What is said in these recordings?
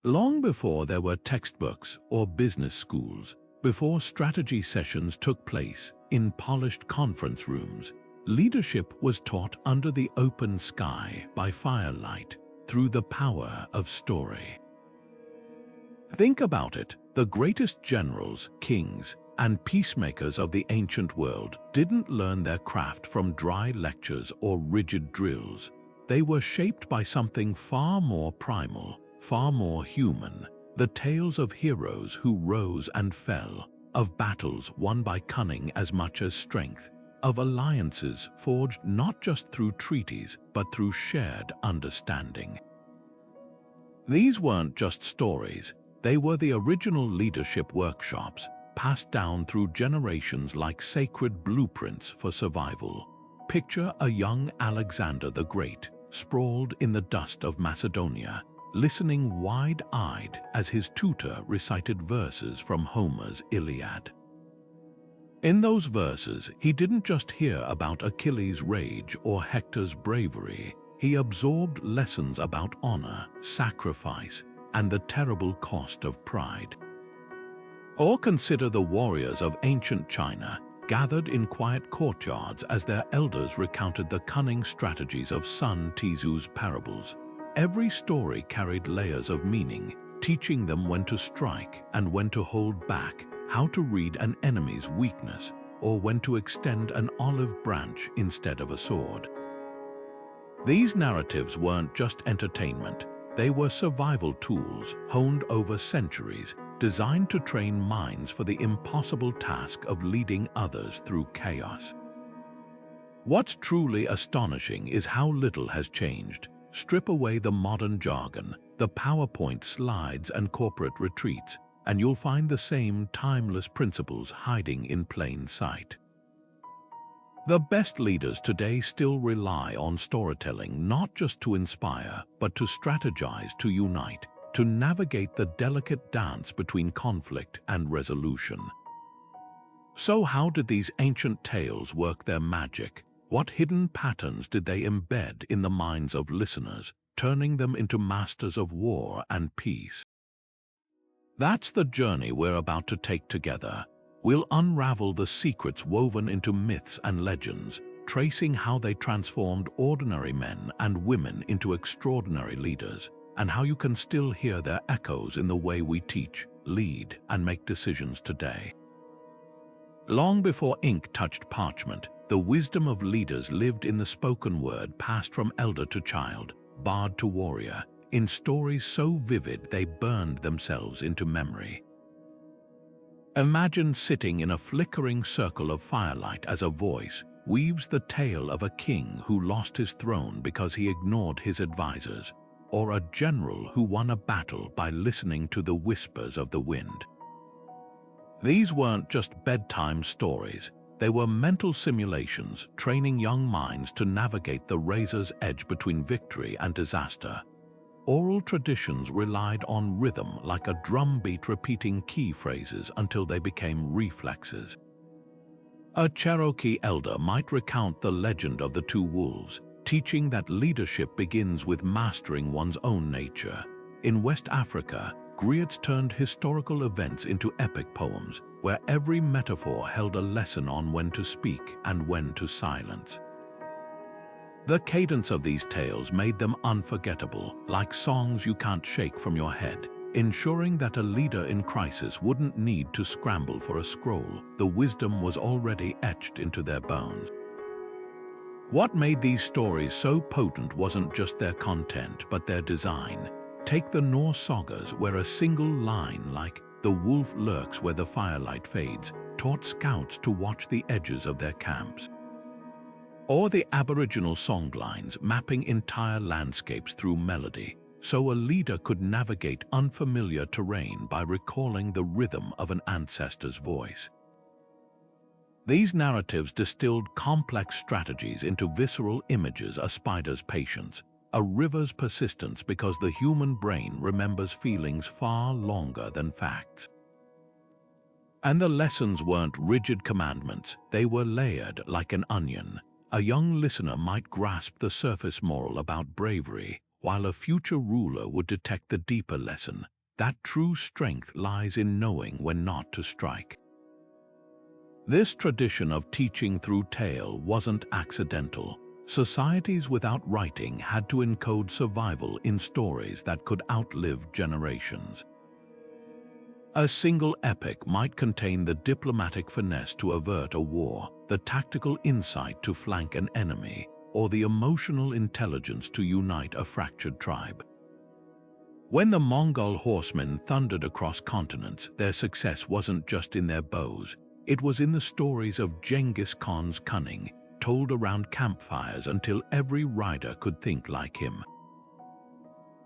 Long before there were textbooks or business schools, before strategy sessions took place in polished conference rooms, leadership was taught under the open sky by firelight through the power of story. Think about it, the greatest generals, kings, and peacemakers of the ancient world didn't learn their craft from dry lectures or rigid drills. They were shaped by something far more primal, far more human, the tales of heroes who rose and fell, of battles won by cunning as much as strength, of alliances forged not just through treaties but through shared understanding. These weren't just stories, they were the original leadership workshops, passed down through generations like sacred blueprints for survival. Picture a young Alexander the Great, sprawled in the dust of Macedonia, listening wide-eyed as his tutor recited verses from Homer's Iliad. In those verses, he didn't just hear about Achilles' rage or Hector's bravery, he absorbed lessons about honor, sacrifice, and the terrible cost of pride. Or consider the warriors of ancient China, gathered in quiet courtyards as their elders recounted the cunning strategies of Sun Tzu's parables. Every story carried layers of meaning, teaching them when to strike and when to hold back, how to read an enemy's weakness, or when to extend an olive branch instead of a sword. These narratives weren't just entertainment, they were survival tools honed over centuries, designed to train minds for the impossible task of leading others through chaos. What's truly astonishing is how little has changed. Strip away the modern jargon, the PowerPoint slides and corporate retreats, and you'll find the same timeless principles hiding in plain sight. The best leaders today still rely on storytelling not just to inspire, but to strategize, to unite, to navigate the delicate dance between conflict and resolution. So how did these ancient tales work their magic? What hidden patterns did they embed in the minds of listeners, turning them into masters of war and peace? That's the journey we're about to take together. We'll unravel the secrets woven into myths and legends, tracing how they transformed ordinary men and women into extraordinary leaders, and how you can still hear their echoes in the way we teach, lead, and make decisions today. Long before ink touched parchment, the wisdom of leaders lived in the spoken word passed from elder to child, bard to warrior, in stories so vivid they burned themselves into memory. Imagine sitting in a flickering circle of firelight as a voice weaves the tale of a king who lost his throne because he ignored his advisors, or a general who won a battle by listening to the whispers of the wind. These weren't just bedtime stories, they were mental simulations training young minds to navigate the razor's edge between victory and disaster. Oral traditions relied on rhythm like a drumbeat repeating key phrases until they became reflexes. A Cherokee elder might recount the legend of the two wolves, teaching that leadership begins with mastering one's own nature. In West Africa, griots turned historical events into epic poems, where every metaphor held a lesson on when to speak and when to silence. The cadence of these tales made them unforgettable, like songs you can't shake from your head, ensuring that a leader in crisis wouldn't need to scramble for a scroll. The wisdom was already etched into their bones. What made these stories so potent wasn't just their content, but their design. Take the Norse sagas, where a single line like "the wolf lurks where the firelight fades" taught scouts to watch the edges of their camps. Or the Aboriginal songlines mapping entire landscapes through melody, so a leader could navigate unfamiliar terrain by recalling the rhythm of an ancestor's voice. These narratives distilled complex strategies into visceral images: a spider's patience, a river's persistence, because the human brain remembers feelings far longer than facts. And the lessons weren't rigid commandments, they were layered like an onion. A young listener might grasp the surface moral about bravery, while a future ruler would detect the deeper lesson: that true strength lies in knowing when not to strike. This tradition of teaching through tale wasn't accidental. Societies without writing had to encode survival in stories that could outlive generations. A single epic might contain the diplomatic finesse to avert a war, the tactical insight to flank an enemy, or the emotional intelligence to unite a fractured tribe. When the Mongol horsemen thundered across continents, their success wasn't just in their bows, it was in the stories of Genghis Khan's cunning, told around campfires until every rider could think like him.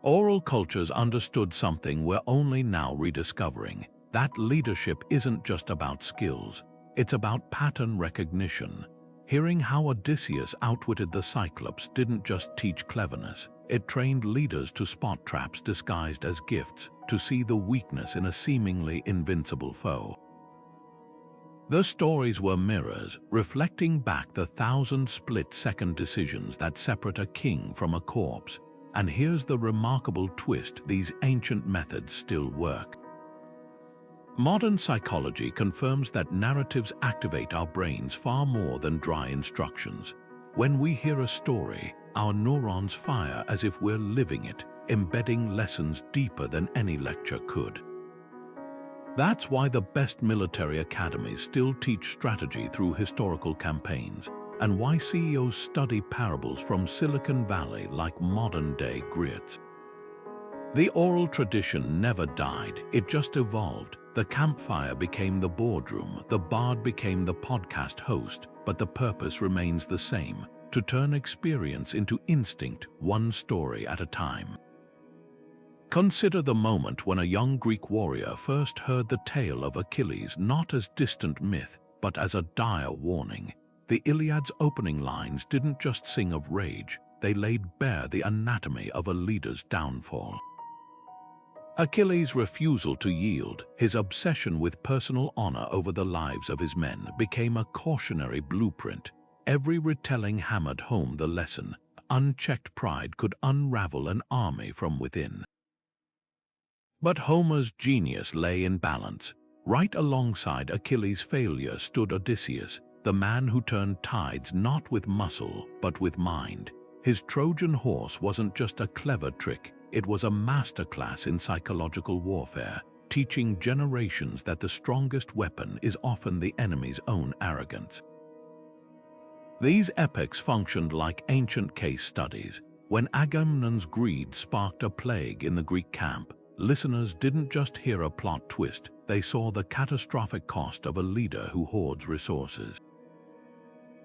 Oral cultures understood something we're only now rediscovering, that leadership isn't just about skills, it's about pattern recognition. Hearing how Odysseus outwitted the Cyclops didn't just teach cleverness, it trained leaders to spot traps disguised as gifts, to see the weakness in a seemingly invincible foe. The stories were mirrors, reflecting back the 1,000 split-second decisions that separate a king from a corpse. And here's the remarkable twist: these ancient methods still work. Modern psychology confirms that narratives activate our brains far more than dry instructions. When we hear a story, our neurons fire as if we're living it, embedding lessons deeper than any lecture could. That's why the best military academies still teach strategy through historical campaigns, and why CEOs study parables from Silicon Valley like modern-day griots. The oral tradition never died, it just evolved. The campfire became the boardroom, the bard became the podcast host, but the purpose remains the same: to turn experience into instinct, one story at a time. Consider the moment when a young Greek warrior first heard the tale of Achilles, not as distant myth, but as a dire warning. The Iliad's opening lines didn't just sing of rage, they laid bare the anatomy of a leader's downfall. Achilles' refusal to yield, his obsession with personal honor over the lives of his men, became a cautionary blueprint. Every retelling hammered home the lesson: unchecked pride could unravel an army from within. But Homer's genius lay in balance. Right alongside Achilles' failure stood Odysseus, the man who turned tides not with muscle, but with mind. His Trojan horse wasn't just a clever trick, it was a masterclass in psychological warfare, teaching generations that the strongest weapon is often the enemy's own arrogance. These epics functioned like ancient case studies. When Agamemnon's greed sparked a plague in the Greek camp, listeners didn't just hear a plot twist, they saw the catastrophic cost of a leader who hoards resources.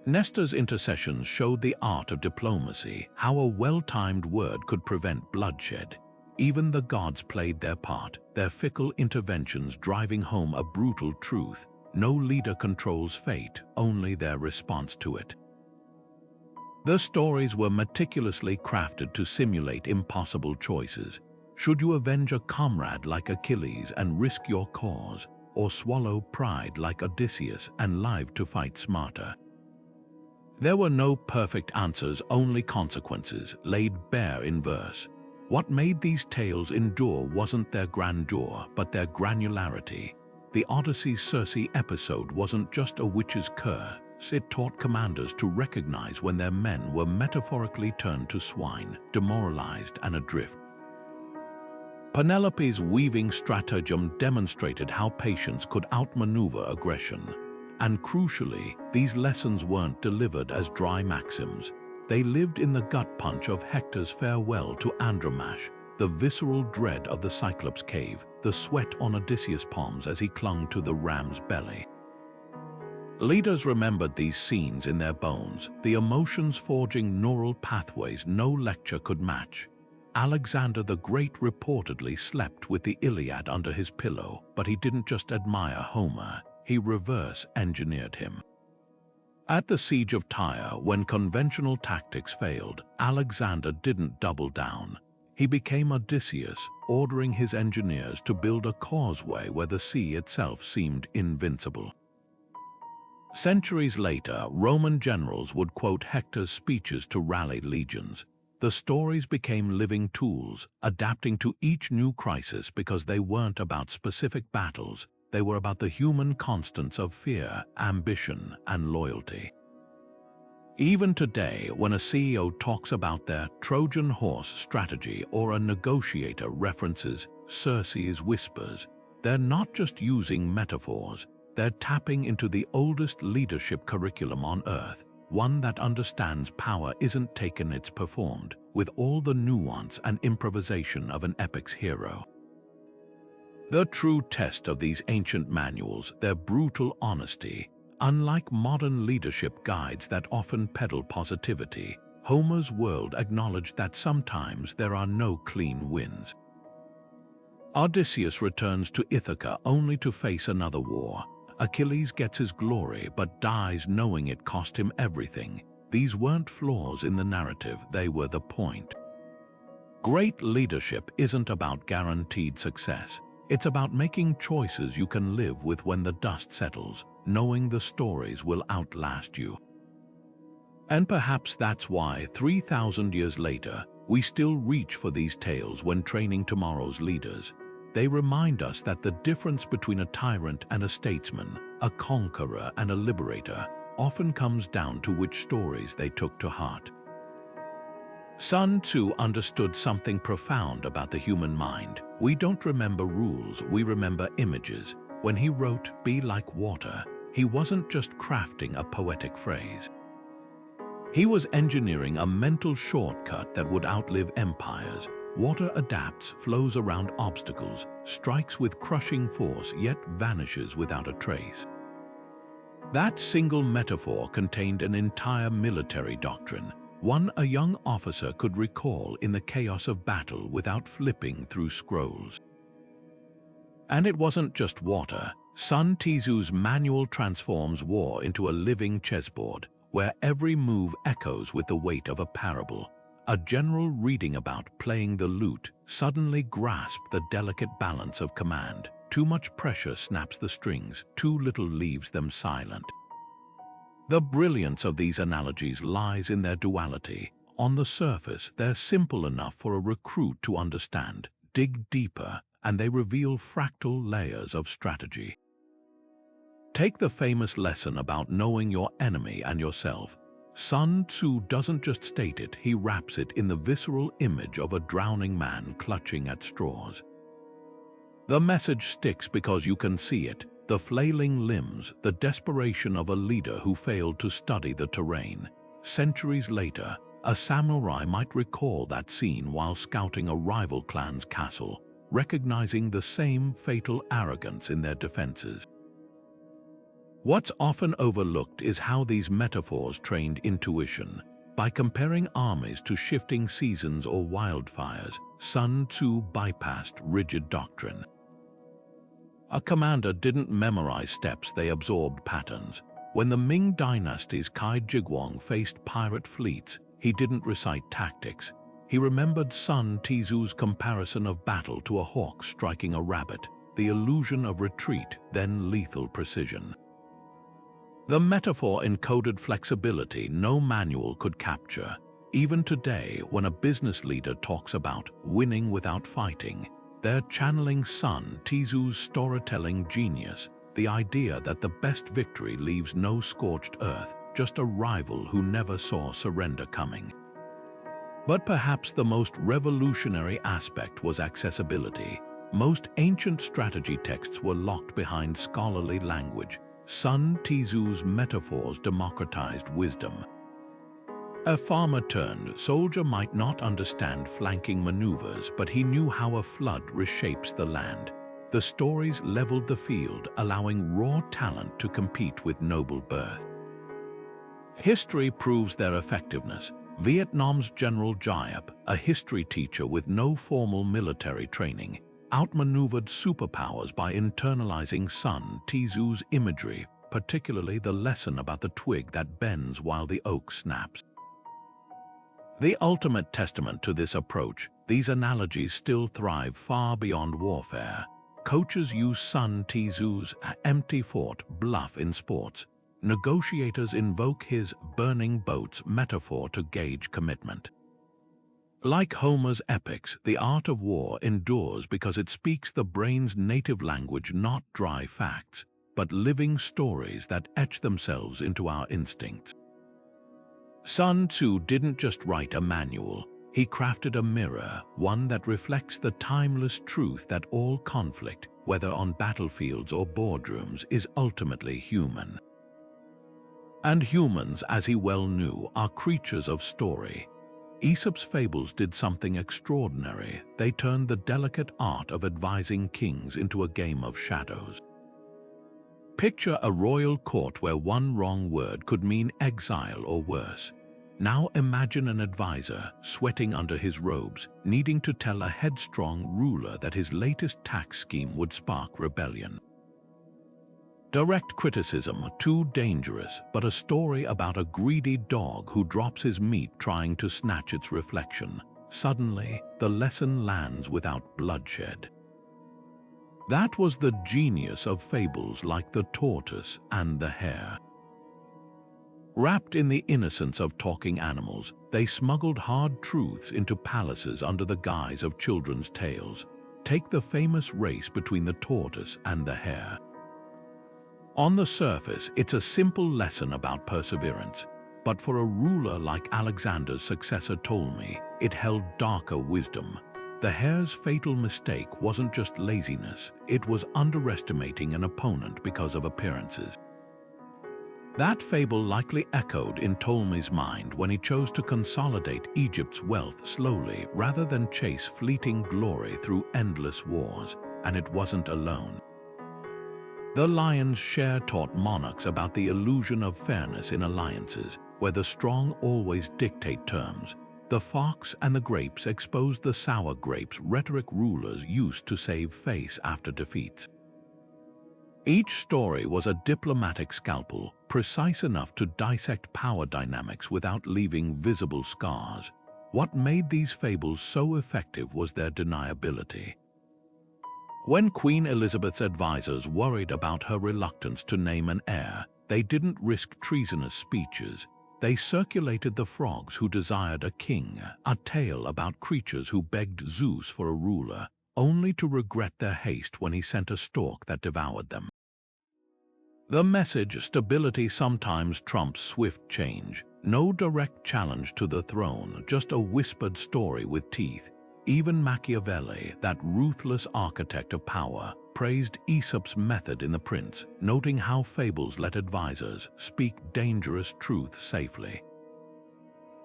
Nestor's intercessions showed the art of diplomacy, how a well-timed word could prevent bloodshed. Even the gods played their part, their fickle interventions driving home a brutal truth: no leader controls fate, only their response to it. The stories were meticulously crafted to simulate impossible choices. Should you avenge a comrade like Achilles and risk your cause, or swallow pride like Odysseus and live to fight smarter? There were no perfect answers, only consequences, laid bare in verse. What made these tales endure wasn't their grandeur, but their granularity. The Odyssey's Circe episode wasn't just a witch's curse, it taught commanders to recognize when their men were metaphorically turned to swine, demoralized and adrift. Penelope's weaving stratagem demonstrated how patience could outmaneuver aggression. And crucially, these lessons weren't delivered as dry maxims. They lived in the gut punch of Hector's farewell to Andromache, the visceral dread of the Cyclops cave, the sweat on Odysseus' palms as he clung to the ram's belly. Leaders remembered these scenes in their bones, the emotions forging neural pathways no lecture could match. Alexander the Great reportedly slept with the Iliad under his pillow, but he didn't just admire Homer, he reverse-engineered him. At the Siege of Tyre, when conventional tactics failed, Alexander didn't double down. He became Odysseus, ordering his engineers to build a causeway where the sea itself seemed invincible. Centuries later, Roman generals would quote Hector's speeches to rally legions. The stories became living tools, adapting to each new crisis because they weren't about specific battles, they were about the human constants of fear, ambition, and loyalty. Even today, when a CEO talks about their Trojan horse strategy or a negotiator references Circe's whispers, they're not just using metaphors, they're tapping into the oldest leadership curriculum on Earth, one that understands power isn't taken, it's performed, with all the nuance and improvisation of an epic's hero. The true test of these ancient manuals, their brutal honesty. Unlike modern leadership guides that often peddle positivity, Homer's world acknowledged that sometimes there are no clean wins. Odysseus returns to Ithaca only to face another war. Achilles gets his glory but dies knowing it cost him everything. These weren't flaws in the narrative, they were the point. Great leadership isn't about guaranteed success. It's about making choices you can live with when the dust settles, knowing the stories will outlast you. And perhaps that's why 3,000 years later, we still reach for these tales when training tomorrow's leaders. They remind us that the difference between a tyrant and a statesman, a conqueror and a liberator, often comes down to which stories they took to heart. Sun Tzu understood something profound about the human mind. We don't remember rules, we remember images. When he wrote, "Be like water," he wasn't just crafting a poetic phrase. He was engineering a mental shortcut that would outlive empires. Water adapts, flows around obstacles, strikes with crushing force, yet vanishes without a trace. That single metaphor contained an entire military doctrine, one a young officer could recall in the chaos of battle without flipping through scrolls. And it wasn't just water. Sun Tzu's manual transforms war into a living chessboard, where every move echoes with the weight of a parable. A general reading about playing the lute suddenly grasped the delicate balance of command. Too much pressure snaps the strings, too little leaves them silent. The brilliance of these analogies lies in their duality. On the surface, they're simple enough for a recruit to understand. Dig deeper, and they reveal fractal layers of strategy. Take the famous lesson about knowing your enemy and yourself. Sun Tzu doesn't just state it, he wraps it in the visceral image of a drowning man clutching at straws. The message sticks because you can see it, the flailing limbs, the desperation of a leader who failed to study the terrain. Centuries later, a samurai might recall that scene while scouting a rival clan's castle, recognizing the same fatal arrogance in their defenses. What's often overlooked is how these metaphors trained intuition. By comparing armies to shifting seasons or wildfires, Sun Tzu bypassed rigid doctrine. A commander didn't memorize steps, they absorbed patterns. When the Ming dynasty's Cai Jiguang faced pirate fleets, he didn't recite tactics. He remembered Sun Tzu's comparison of battle to a hawk striking a rabbit, the illusion of retreat, then lethal precision. The metaphor encoded flexibility no manual could capture. Even today, when a business leader talks about winning without fighting, they're channeling Sun Tzu's storytelling genius, the idea that the best victory leaves no scorched earth, just a rival who never saw surrender coming. But perhaps the most revolutionary aspect was accessibility. Most ancient strategy texts were locked behind scholarly language. Sun Tzu's metaphors democratized wisdom. A farmer-turned-soldier might not understand flanking maneuvers, but he knew how a flood reshapes the land. The stories leveled the field, allowing raw talent to compete with noble birth. History proves their effectiveness. Vietnam's General Giap, a history teacher with no formal military training, outmaneuvered superpowers by internalizing Sun Tzu's imagery, particularly the lesson about the twig that bends while the oak snaps. The ultimate testament to this approach, these analogies still thrive far beyond warfare. Coaches use Sun Tzu's empty fort bluff in sports. Negotiators invoke his burning boats metaphor to gauge commitment. Like Homer's epics, the art of war endures because it speaks the brain's native language, not dry facts, but living stories that etch themselves into our instincts. Sun Tzu didn't just write a manual, he crafted a mirror, one that reflects the timeless truth that all conflict, whether on battlefields or boardrooms, is ultimately human. And humans, as he well knew, are creatures of story. Aesop's fables did something extraordinary. They turned the delicate art of advising kings into a game of shadows. Picture a royal court where one wrong word could mean exile or worse. Now imagine an advisor, sweating under his robes, needing to tell a headstrong ruler that his latest tax scheme would spark rebellion. Direct criticism, too dangerous, but a story about a greedy dog who drops his meat trying to snatch its reflection. Suddenly, the lesson lands without bloodshed. That was the genius of fables like the tortoise and the hare. Wrapped in the innocence of talking animals, they smuggled hard truths into palaces under the guise of children's tales. Take the famous race between the tortoise and the hare. On the surface, it's a simple lesson about perseverance, but for a ruler like Alexander's successor Ptolemy, it held darker wisdom. The hare's fatal mistake wasn't just laziness, it was underestimating an opponent because of appearances. That fable likely echoed in Ptolemy's mind when he chose to consolidate Egypt's wealth slowly rather than chase fleeting glory through endless wars, and it wasn't alone. The lion's share taught monarchs about the illusion of fairness in alliances, where the strong always dictate terms. The fox and the grapes exposed the sour grapes rhetoric rulers used to save face after defeats. Each story was a diplomatic scalpel, precise enough to dissect power dynamics without leaving visible scars. What made these fables so effective was their deniability. When Queen Elizabeth's advisors worried about her reluctance to name an heir, they didn't risk treasonous speeches. They circulated the frogs who desired a king, a tale about creatures who begged Zeus for a ruler, only to regret their haste when he sent a stork that devoured them. The message, stability sometimes trumps swift change. No direct challenge to the throne, just a whispered story with teeth. Even Machiavelli, that ruthless architect of power, praised Aesop's method in The Prince, noting how fables let advisors speak dangerous truth safely.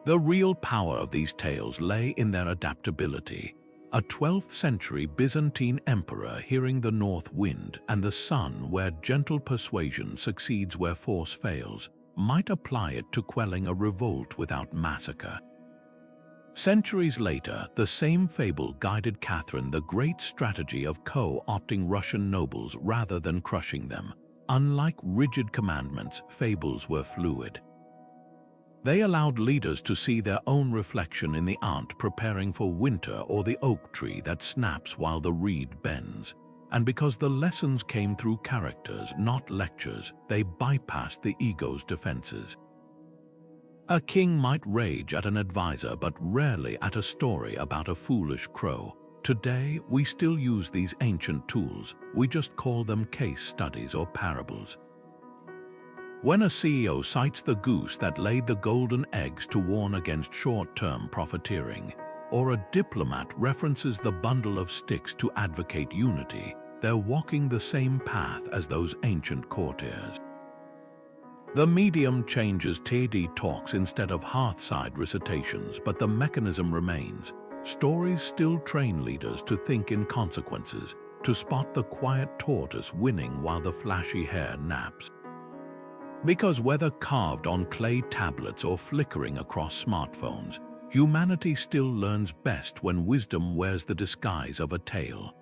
The real power of these tales lay in their adaptability. A 12th century Byzantine emperor hearing the north wind and the sun where gentle persuasion succeeds where force fails, might apply it to quelling a revolt without massacre. Centuries later, the same fable guided Catherine the Great's strategy of co-opting Russian nobles rather than crushing them. Unlike rigid commandments, fables were fluid. They allowed leaders to see their own reflection in the ant preparing for winter or the oak tree that snaps while the reed bends. And because the lessons came through characters, not lectures, they bypassed the ego's defenses. A king might rage at an advisor but rarely at a story about a foolish crow. Today, we still use these ancient tools. We just call them case studies or parables. When a CEO cites the goose that laid the golden eggs to warn against short-term profiteering, or a diplomat references the bundle of sticks to advocate unity, they're walking the same path as those ancient courtiers. The medium changes TD talks instead of hearthside recitations, but the mechanism remains. Stories still train leaders to think in consequences, to spot the quiet tortoise winning while the flashy hare naps. Because whether carved on clay tablets or flickering across smartphones, humanity still learns best when wisdom wears the disguise of a tale.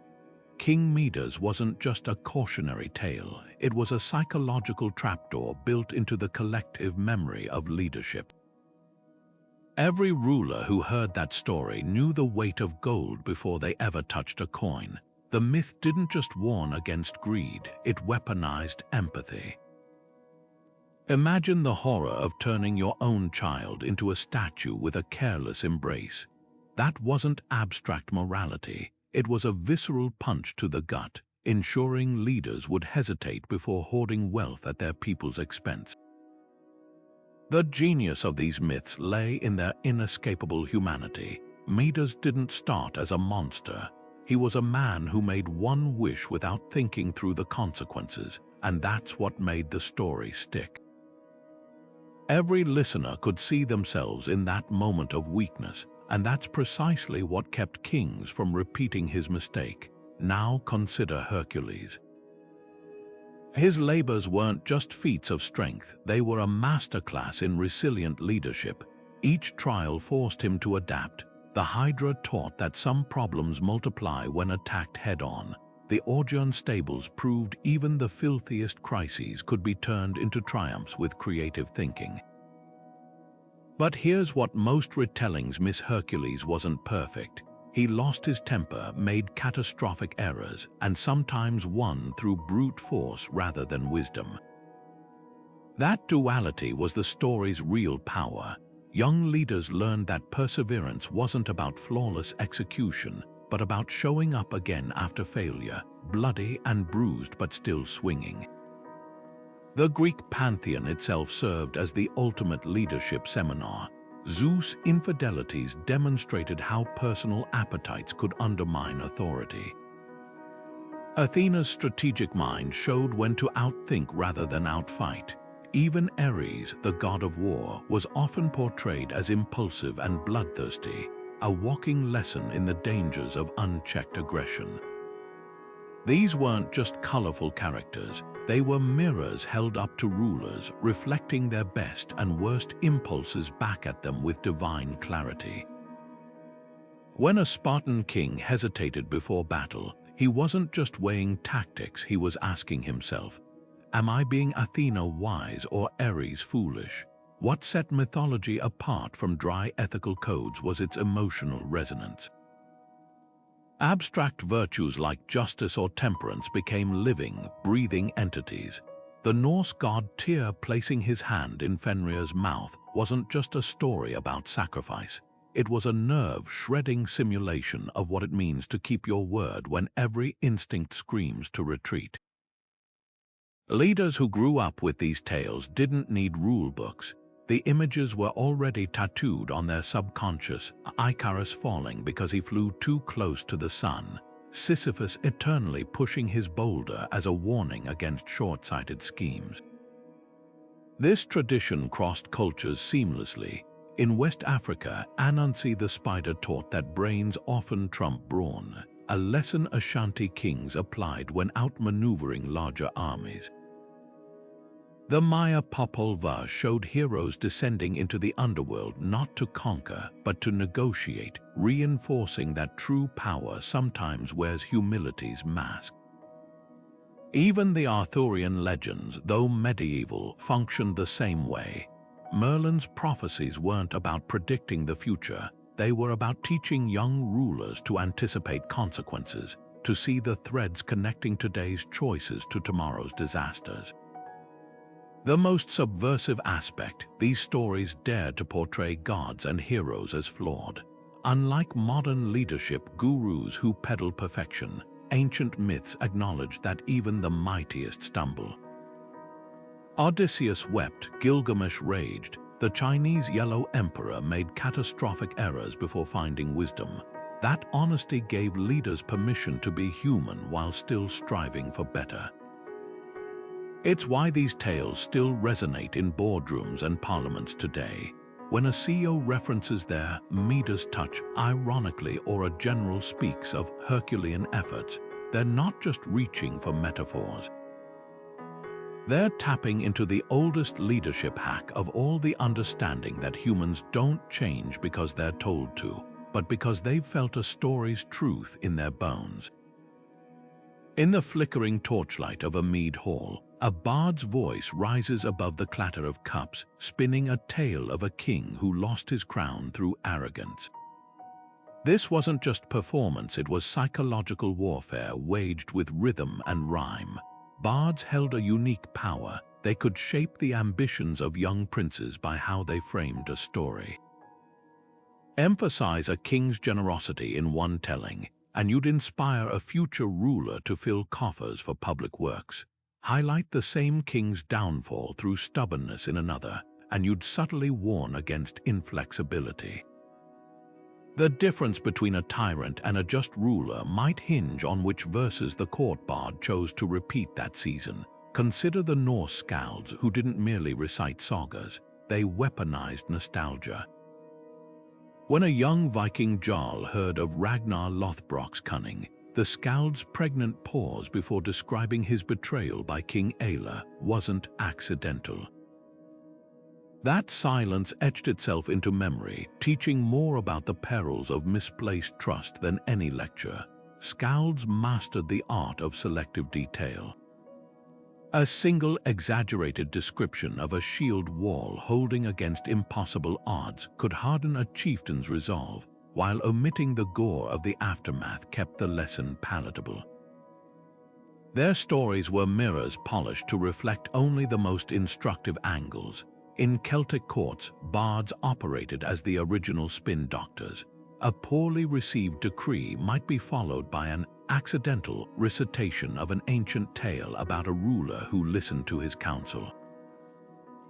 King Midas wasn't just a cautionary tale, it was a psychological trapdoor built into the collective memory of leadership. Every ruler who heard that story knew the weight of gold before they ever touched a coin. The myth didn't just warn against greed, it weaponized empathy. Imagine the horror of turning your own child into a statue with a careless embrace. That wasn't abstract morality, it was a visceral punch to the gut, ensuring leaders would hesitate before hoarding wealth at their people's expense. The genius of these myths lay in their inescapable humanity. Midas didn't start as a monster. He was a man who made one wish without thinking through the consequences, and that's what made the story stick. Every listener could see themselves in that moment of weakness, and that's precisely what kept kings from repeating his mistake. Now consider Hercules. His labors weren't just feats of strength, they were a masterclass in resilient leadership. Each trial forced him to adapt. The Hydra taught that some problems multiply when attacked head-on. The Augean stables proved even the filthiest crises could be turned into triumphs with creative thinking. But here's what most retellings miss: Hercules wasn't perfect. He lost his temper, made catastrophic errors, and sometimes won through brute force rather than wisdom. That duality was the story's real power. Young leaders learned that perseverance wasn't about flawless execution, but about showing up again after failure, bloody and bruised but still swinging. The Greek pantheon itself served as the ultimate leadership seminar. Zeus' infidelities demonstrated how personal appetites could undermine authority. Athena's strategic mind showed when to outthink rather than outfight. Even Ares, the god of war, was often portrayed as impulsive and bloodthirsty, a walking lesson in the dangers of unchecked aggression. These weren't just colorful characters, they were mirrors held up to rulers, reflecting their best and worst impulses back at them with divine clarity. When a Spartan king hesitated before battle, he wasn't just weighing tactics, he was asking himself, am I being Athena wise or Ares foolish? What set mythology apart from dry ethical codes was its emotional resonance. Abstract virtues like justice or temperance became living, breathing entities. The Norse god Tyr placing his hand in Fenrir's mouth wasn't just a story about sacrifice. It was a nerve-shredding simulation of what it means to keep your word when every instinct screams to retreat. Leaders who grew up with these tales didn't need rule books. The images were already tattooed on their subconscious: Icarus falling because he flew too close to the sun, Sisyphus eternally pushing his boulder as a warning against short-sighted schemes. This tradition crossed cultures seamlessly. In West Africa, Anansi the spider taught that brains often trump brawn, a lesson Ashanti kings applied when outmaneuvering larger armies. The Maya Popol Vuh showed heroes descending into the underworld not to conquer, but to negotiate, reinforcing that true power sometimes wears humility's mask. Even the Arthurian legends, though medieval, functioned the same way. Merlin's prophecies weren't about predicting the future, they were about teaching young rulers to anticipate consequences, to see the threads connecting today's choices to tomorrow's disasters. The most subversive aspect, these stories dared to portray gods and heroes as flawed. Unlike modern leadership gurus who peddle perfection, ancient myths acknowledged that even the mightiest stumble. Odysseus wept, Gilgamesh raged. The Chinese Yellow Emperor made catastrophic errors before finding wisdom. That honesty gave leaders permission to be human while still striving for better. It's why these tales still resonate in boardrooms and parliaments today. When a CEO references their Midas touch ironically or a general speaks of Herculean efforts, they're not just reaching for metaphors. They're tapping into the oldest leadership hack of all, the understanding that humans don't change because they're told to, but because they've felt a story's truth in their bones. In the flickering torchlight of a mead hall, a bard's voice rises above the clatter of cups, spinning a tale of a king who lost his crown through arrogance. This wasn't just performance, it was psychological warfare waged with rhythm and rhyme. Bards held a unique power. They could shape the ambitions of young princes by how they framed a story. Emphasize a king's generosity in one telling, and you'd inspire a future ruler to fill coffers for public works. Highlight the same king's downfall through stubbornness in another, and you'd subtly warn against inflexibility. The difference between a tyrant and a just ruler might hinge on which verses the court bard chose to repeat that season. Consider the Norse skalds who didn't merely recite sagas, they weaponized nostalgia. When a young Viking Jarl heard of Ragnar Lothbrok's cunning, the skald's pregnant pause before describing his betrayal by King Aelle wasn't accidental. That silence etched itself into memory, teaching more about the perils of misplaced trust than any lecture. Skalds mastered the art of selective detail. A single exaggerated description of a shield wall holding against impossible odds could harden a chieftain's resolve, while omitting the gore of the aftermath kept the lesson palatable. Their stories were mirrors polished to reflect only the most instructive angles. In Celtic courts, bards operated as the original spin doctors. A poorly received decree might be followed by an accidental recitation of an ancient tale about a ruler who listened to his counsel.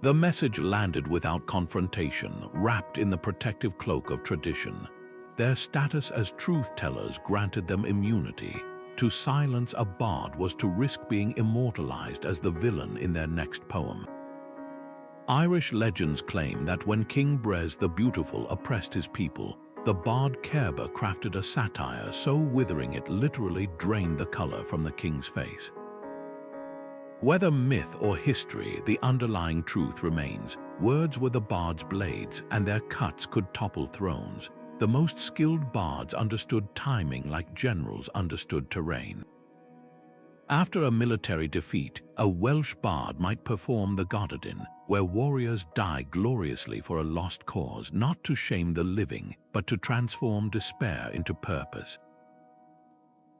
The message landed without confrontation, wrapped in the protective cloak of tradition. Their status as truth-tellers granted them immunity. To silence a bard was to risk being immortalized as the villain in their next poem. Irish legends claim that when King Brez the Beautiful oppressed his people, the bard Kerber crafted a satire so withering it literally drained the color from the king's face. Whether myth or history, the underlying truth remains. Words were the bard's blades, and their cuts could topple thrones. The most skilled bards understood timing like generals understood terrain. After a military defeat, a Welsh bard might perform the Gododin, where warriors die gloriously for a lost cause, not to shame the living, but to transform despair into purpose.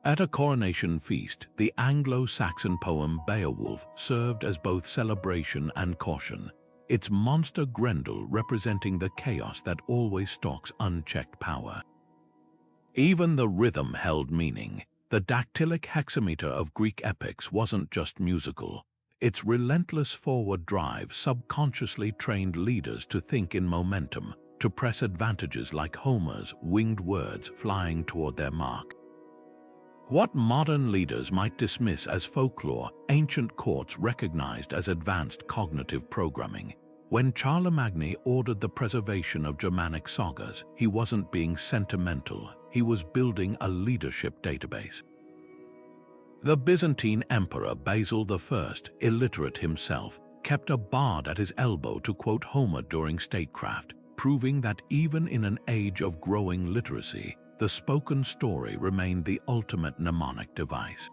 At a coronation feast, the Anglo-Saxon poem Beowulf served as both celebration and caution, its monster Grendel representing the chaos that always stalks unchecked power. Even the rhythm held meaning. The dactylic hexameter of Greek epics wasn't just musical. Its relentless forward drive subconsciously trained leaders to think in momentum, to press advantages like Homer's winged words flying toward their mark. What modern leaders might dismiss as folklore, ancient courts recognized as advanced cognitive programming. When Charlemagne ordered the preservation of Germanic sagas, he wasn't being sentimental, he was building a leadership database. The Byzantine Emperor Basil I, illiterate himself, kept a bard at his elbow to quote Homer during statecraft, proving that even in an age of growing literacy, the spoken story remained the ultimate mnemonic device.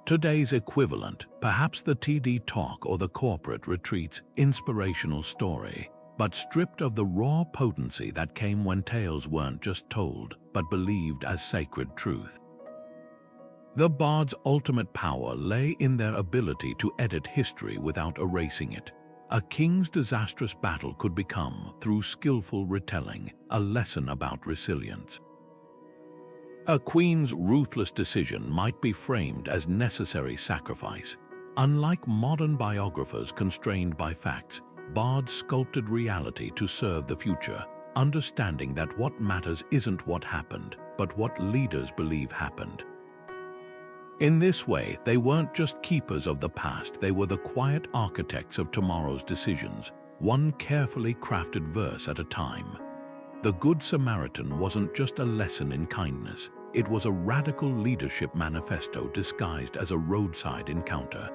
Today's equivalent, perhaps the TD Talk or the corporate retreat's inspirational story, but stripped of the raw potency that came when tales weren't just told, but believed as sacred truth. The bard's ultimate power lay in their ability to edit history without erasing it. A king's disastrous battle could become, through skillful retelling, a lesson about resilience. A queen's ruthless decision might be framed as necessary sacrifice. Unlike modern biographers constrained by facts, bards sculpted reality to serve the future, understanding that what matters isn't what happened, but what leaders believe happened. In this way, they weren't just keepers of the past, they were the quiet architects of tomorrow's decisions, one carefully crafted verse at a time. The Good Samaritan wasn't just a lesson in kindness, it was a radical leadership manifesto disguised as a roadside encounter.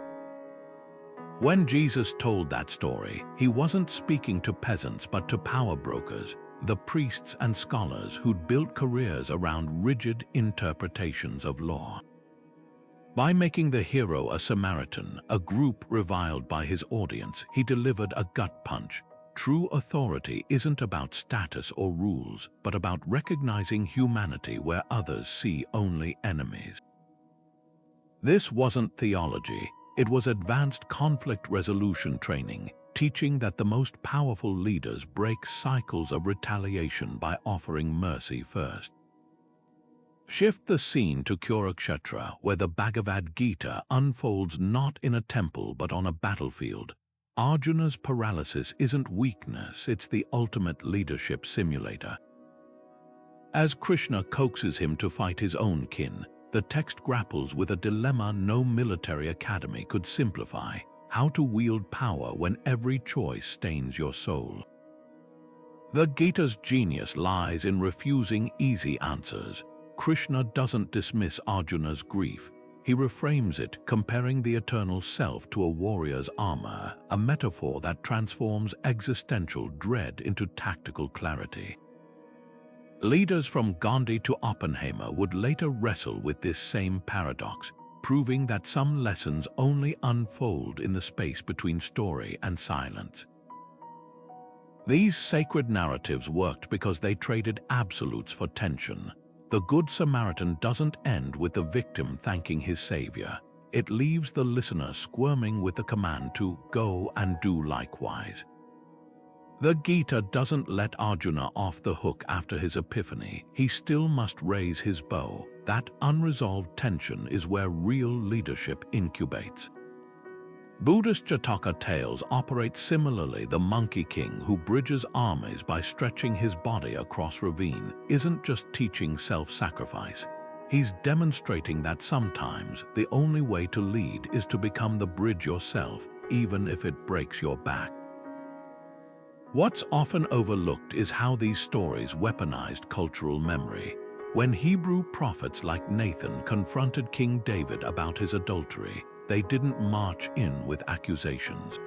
When Jesus told that story, he wasn't speaking to peasants but to power brokers, the priests and scholars who'd built careers around rigid interpretations of law. By making the hero a Samaritan, a group reviled by his audience, he delivered a gut punch. True authority isn't about status or rules, but about recognizing humanity where others see only enemies. This wasn't theology, it was advanced conflict resolution training, teaching that the most powerful leaders break cycles of retaliation by offering mercy first. Shift the scene to Kurukshetra, where the Bhagavad Gita unfolds not in a temple but on a battlefield. Arjuna's paralysis isn't weakness, it's the ultimate leadership simulator. As Krishna coaxes him to fight his own kin, the text grapples with a dilemma no military academy could simplify: how to wield power when every choice stains your soul. The Gita's genius lies in refusing easy answers. Krishna doesn't dismiss Arjuna's grief. He reframes it, comparing the eternal self to a warrior's armor, a metaphor that transforms existential dread into tactical clarity. Leaders from Gandhi to Oppenheimer would later wrestle with this same paradox, proving that some lessons only unfold in the space between story and silence. These sacred narratives worked because they traded absolutes for tension. The Good Samaritan doesn't end with the victim thanking his savior. It leaves the listener squirming with the command to go and do likewise. The Gita doesn't let Arjuna off the hook after his epiphany. He still must raise his bow. That unresolved tension is where real leadership incubates. Buddhist Jataka tales operate similarly. The Monkey King, who bridges armies by stretching his body across ravine, isn't just teaching self-sacrifice. He's demonstrating that sometimes the only way to lead is to become the bridge yourself, even if it breaks your back. What's often overlooked is how these stories weaponized cultural memory. When Hebrew prophets like Nathan confronted King David about his adultery, they didn't march in with accusations.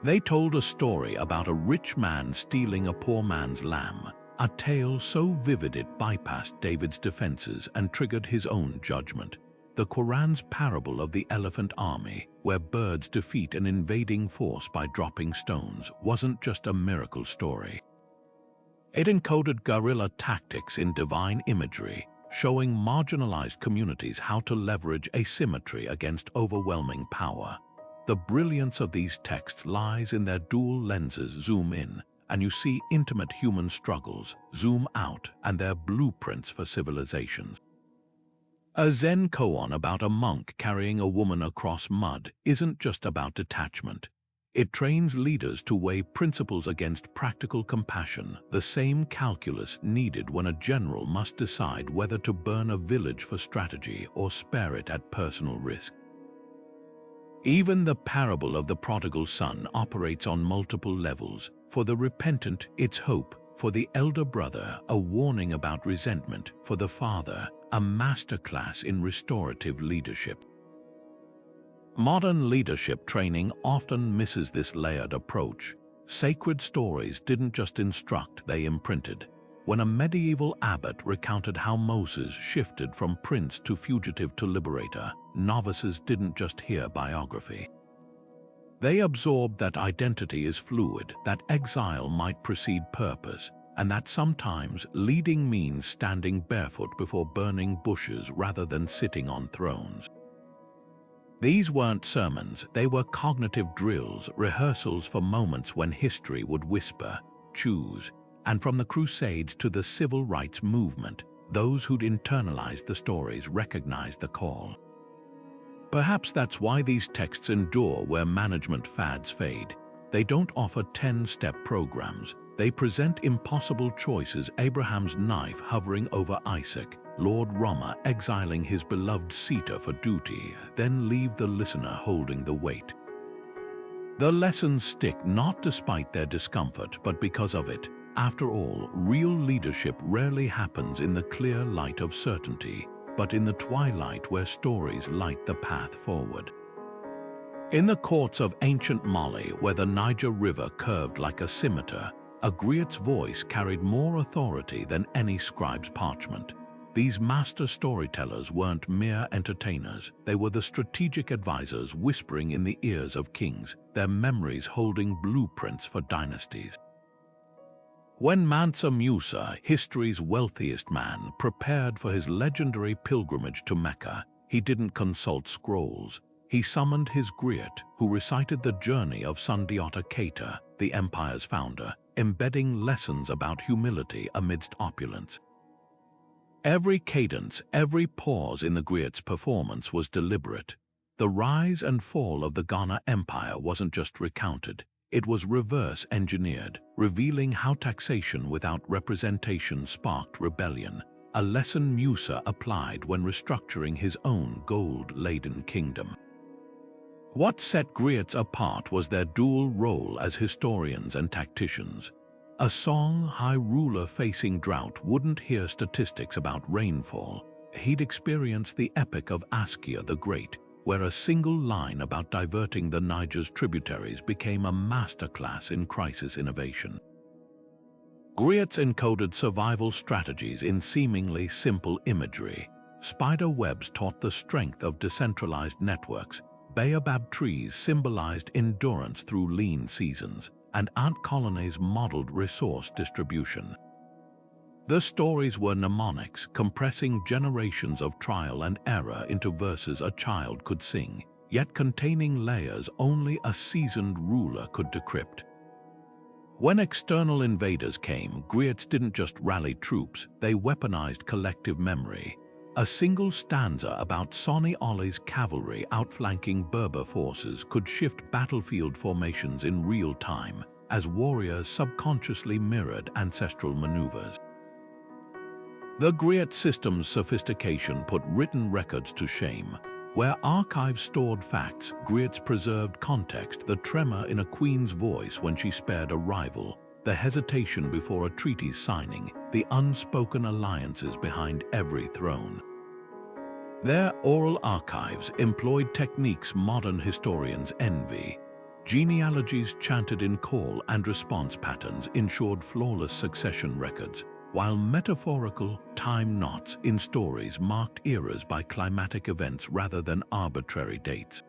They told a story about a rich man stealing a poor man's lamb, a tale so vivid it bypassed David's defenses and triggered his own judgment. The Quran's parable of the elephant army, where birds defeat an invading force by dropping stones, wasn't just a miracle story. It encoded guerrilla tactics in divine imagery, showing marginalized communities how to leverage asymmetry against overwhelming power. The brilliance of these texts lies in their dual lenses. Zoom in, and you see intimate human struggles. Zoom out, and they're blueprints for civilizations. A Zen koan about a monk carrying a woman across mud isn't just about detachment. It trains leaders to weigh principles against practical compassion, the same calculus needed when a general must decide whether to burn a village for strategy or spare it at personal risk. Even the parable of the prodigal son operates on multiple levels. For the repentant, it's hope. For the elder brother, a warning about resentment. For the father, a masterclass in restorative leadership. Modern leadership training often misses this layered approach. Sacred stories didn't just instruct, they imprinted. When a medieval abbot recounted how Moses shifted from prince to fugitive to liberator, novices didn't just hear biography. They absorbed that identity is fluid, that exile might precede purpose, and that sometimes leading means standing barefoot before burning bushes rather than sitting on thrones. These weren't sermons, they were cognitive drills, rehearsals for moments when history would whisper, choose. And from the Crusades to the civil rights movement, those who'd internalized the stories recognized the call. Perhaps that's why these texts endure where management fads fade. They don't offer 10-step programs. They present impossible choices: Abraham's knife hovering over Isaac, Lord Rama exiling his beloved Sita for duty, then leave the listener holding the weight. The lessons stick not despite their discomfort, but because of it. After all, real leadership rarely happens in the clear light of certainty, but in the twilight where stories light the path forward. In the courts of ancient Mali, where the Niger River curved like a scimitar, a griot's voice carried more authority than any scribe's parchment. These master storytellers weren't mere entertainers. They were the strategic advisors whispering in the ears of kings, their memories holding blueprints for dynasties. When Mansa Musa, history's wealthiest man, prepared for his legendary pilgrimage to Mecca, he didn't consult scrolls. he summoned his griot, who recited the journey of Sundiata Keita, the empire's founder, embedding lessons about humility amidst opulence. Every cadence, every pause in the griot's performance was deliberate. The rise and fall of the Ghana Empire wasn't just recounted, it was reverse engineered, revealing how taxation without representation sparked rebellion, a lesson Musa applied when restructuring his own gold-laden kingdom. What set griots apart was their dual role as historians and tacticians. A high ruler facing drought wouldn't hear statistics about rainfall. He'd experience the epic of Askia the Great, where a single line about diverting the Niger's tributaries became a masterclass in crisis innovation. Griots encoded survival strategies in seemingly simple imagery. Spider webs taught the strength of decentralized networks, baobab trees symbolized endurance through lean seasons, and ant colonies modeled resource distribution. The stories were mnemonics, compressing generations of trial and error into verses a child could sing, yet containing layers only a seasoned ruler could decrypt. When external invaders came, griots didn't just rally troops, they weaponized collective memory. A single stanza about Sonny Ollie's cavalry outflanking Berber forces could shift battlefield formations in real time, as warriors subconsciously mirrored ancestral maneuvers. The griot system's sophistication put written records to shame. Where archives stored facts, griots preserved context, the tremor in a queen's voice when she spared a rival, the hesitation before a treaty's signing, the unspoken alliances behind every throne. Their oral archives employed techniques modern historians envy. Genealogies chanted in call and response patterns ensured flawless succession records, while metaphorical time knots in stories marked eras by climatic events rather than arbitrary dates.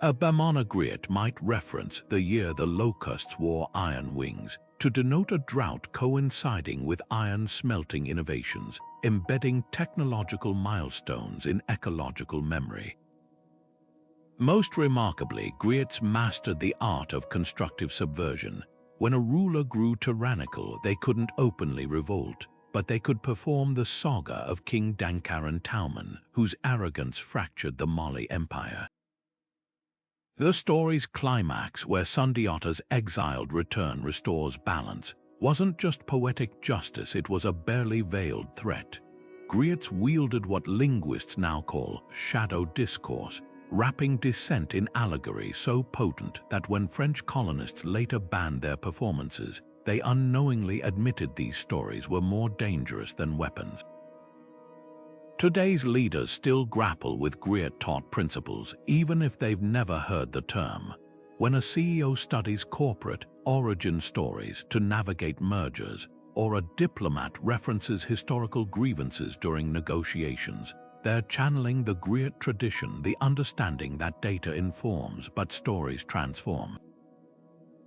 A Bamana griot might reference the year the locusts wore iron wings to denote a drought coinciding with iron smelting innovations, embedding technological milestones in ecological memory. Most remarkably, griots mastered the art of constructive subversion. When a ruler grew tyrannical, they couldn't openly revolt, but they could perform the saga of King Dankaran Tauman, whose arrogance fractured the Mali Empire. The story's climax, where Sundiata's exiled return restores balance, wasn't just poetic justice, it was a barely veiled threat. Griots wielded what linguists now call shadow discourse, wrapping dissent in allegory so potent that when French colonists later banned their performances, they unknowingly admitted these stories were more dangerous than weapons. Today's leaders still grapple with griot-taught principles, even if they've never heard the term. When a CEO studies corporate origin stories to navigate mergers, or a diplomat references historical grievances during negotiations, they're channeling the griot tradition, the understanding that data informs but stories transform.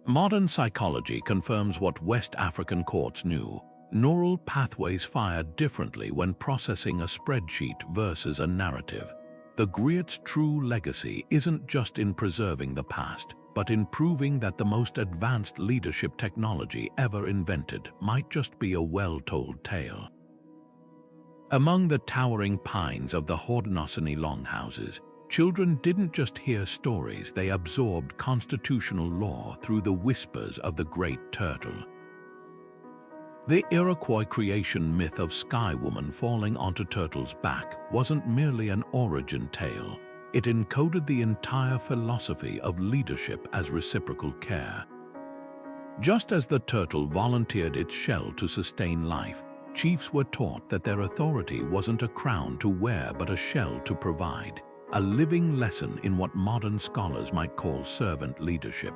Modern psychology confirms what West African courts knew. Neural pathways fire differently when processing a spreadsheet versus a narrative. The griot's true legacy isn't just in preserving the past, but in proving that the most advanced leadership technology ever invented might just be a well-told tale. Among the towering pines of the Haudenosaunee longhouses, children didn't just hear stories, they absorbed constitutional law through the whispers of the Great Turtle. The Iroquois creation myth of Sky Woman falling onto Turtle's back wasn't merely an origin tale. It encoded the entire philosophy of leadership as reciprocal care. Just as the turtle volunteered its shell to sustain life, chiefs were taught that their authority wasn't a crown to wear but a shell to provide, a living lesson in what modern scholars might call servant leadership.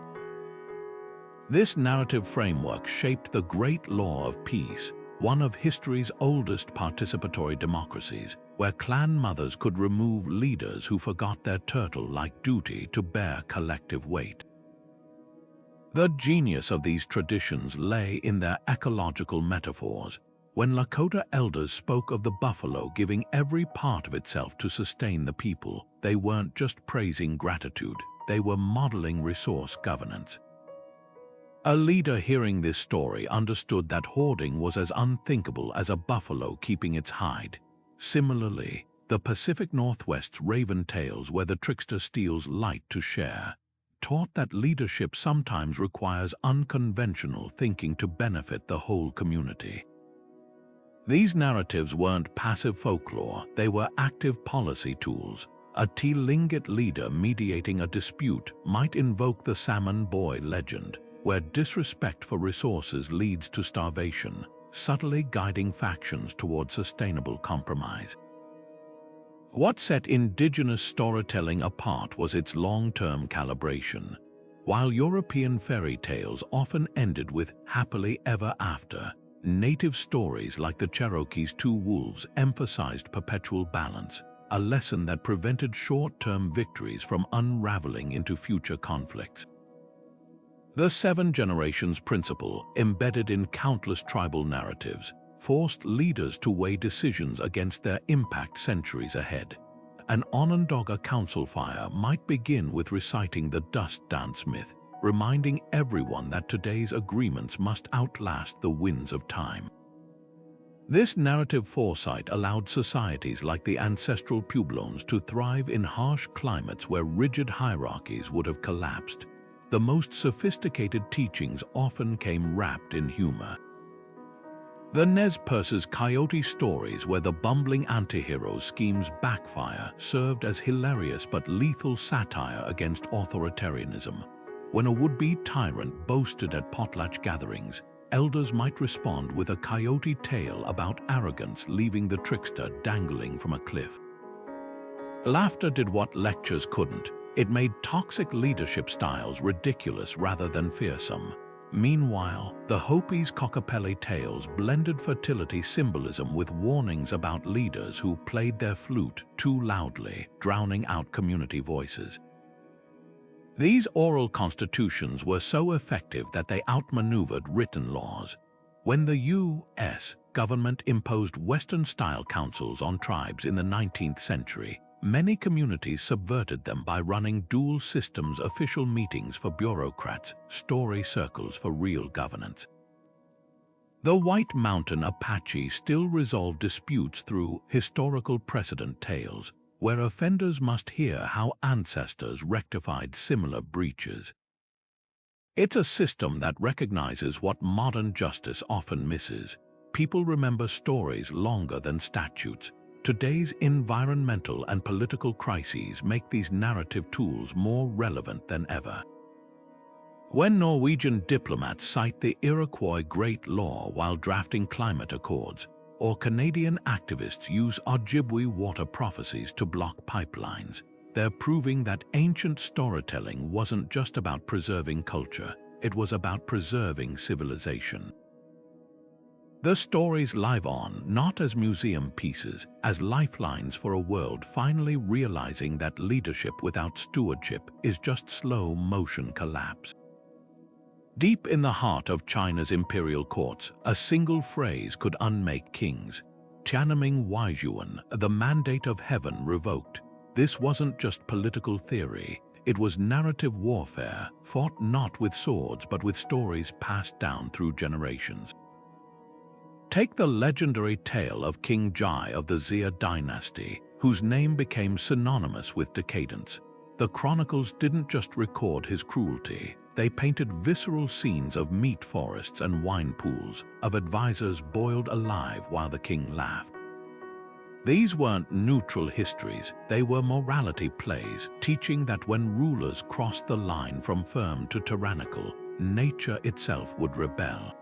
This narrative framework shaped the great law of peace, one of history's oldest participatory democracies, where clan mothers could remove leaders who forgot their turtle-like duty to bear collective weight. The genius of these traditions lay in their ecological metaphors. When Lakota elders spoke of the buffalo giving every part of itself to sustain the people, they weren't just praising gratitude, they were modeling resource governance. A leader hearing this story understood that hoarding was as unthinkable as a buffalo keeping its hide. Similarly, the Pacific Northwest's raven tales, where the trickster steals light to share, taught that leadership sometimes requires unconventional thinking to benefit the whole community. These narratives weren't passive folklore, they were active policy tools. A Tlingit leader mediating a dispute might invoke the Salmon Boy legend, where disrespect for resources leads to starvation, subtly guiding factions toward sustainable compromise. What set indigenous storytelling apart was its long-term calibration. While European fairy tales often ended with happily ever after, native stories like the Cherokee's Two Wolves emphasized perpetual balance, a lesson that prevented short-term victories from unraveling into future conflicts. The Seven Generations principle, embedded in countless tribal narratives, forced leaders to weigh decisions against their impact centuries ahead. An Onondaga council fire might begin with reciting the dust dance myth, reminding everyone that today's agreements must outlast the winds of time. This narrative foresight allowed societies like the ancestral Pueblones to thrive in harsh climates where rigid hierarchies would have collapsed. The most sophisticated teachings often came wrapped in humor. The Nez Perce's coyote stories, where the bumbling antihero's schemes backfire, served as hilarious but lethal satire against authoritarianism. When a would-be tyrant boasted at potlatch gatherings, elders might respond with a coyote tale about arrogance, leaving the trickster dangling from a cliff. Laughter did what lectures couldn't. It made toxic leadership styles ridiculous rather than fearsome. Meanwhile, the Hopi's Cockapelli tales blended fertility symbolism with warnings about leaders who played their flute too loudly, drowning out community voices. These oral constitutions were so effective that they outmaneuvered written laws. When the U.S. government imposed Western-style councils on tribes in the 19th century, many communities subverted them by running dual systems: official meetings for bureaucrats, story circles for real governance. The White Mountain Apache still resolve disputes through historical precedent tales, where offenders must hear how ancestors rectified similar breaches. It's a system that recognizes what modern justice often misses. People remember stories longer than statutes. Today's environmental and political crises make these narrative tools more relevant than ever. When Norwegian diplomats cite the Iroquois Great Law while drafting climate accords, or Canadian activists use Ojibwe water prophecies to block pipelines, they're proving that ancient storytelling wasn't just about preserving culture, it was about preserving civilization. The stories live on, not as museum pieces, as lifelines for a world finally realizing that leadership without stewardship is just slow-motion collapse. Deep in the heart of China's imperial courts, a single phrase could unmake kings. Tiananmen Weizhuan, the mandate of heaven revoked. This wasn't just political theory, it was narrative warfare, fought not with swords but with stories passed down through generations. Take the legendary tale of King Jai of the Xia dynasty, whose name became synonymous with decadence. The chronicles didn't just record his cruelty, they painted visceral scenes of meat forests and wine pools, of advisors boiled alive while the king laughed. These weren't neutral histories, they were morality plays, teaching that when rulers crossed the line from firm to tyrannical, nature itself would rebel.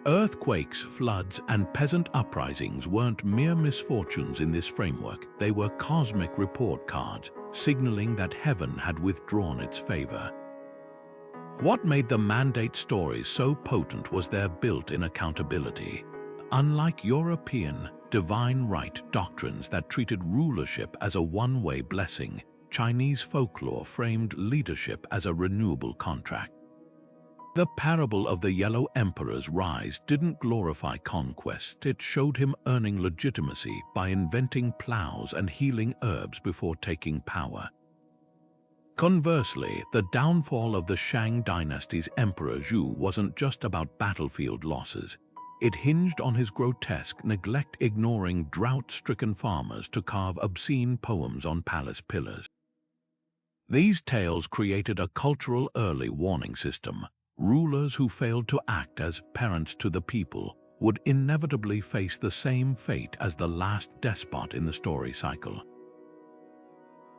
Earthquakes, floods, and peasant uprisings weren't mere misfortunes in this framework, they were cosmic report cards, signaling that heaven had withdrawn its favor. What made the mandate stories so potent was their built-in accountability. Unlike European divine right doctrines that treated rulership as a one-way blessing, Chinese folklore framed leadership as a renewable contract. The parable of the Yellow Emperor's rise didn't glorify conquest, it showed him earning legitimacy by inventing plows and healing herbs before taking power. Conversely, the downfall of the Shang dynasty's Emperor Zhu wasn't just about battlefield losses. It hinged on his grotesque neglect, ignoring drought-stricken farmers to carve obscene poems on palace pillars. These tales created a cultural early warning system. Rulers who failed to act as parents to the people would inevitably face the same fate as the last despot in the story cycle.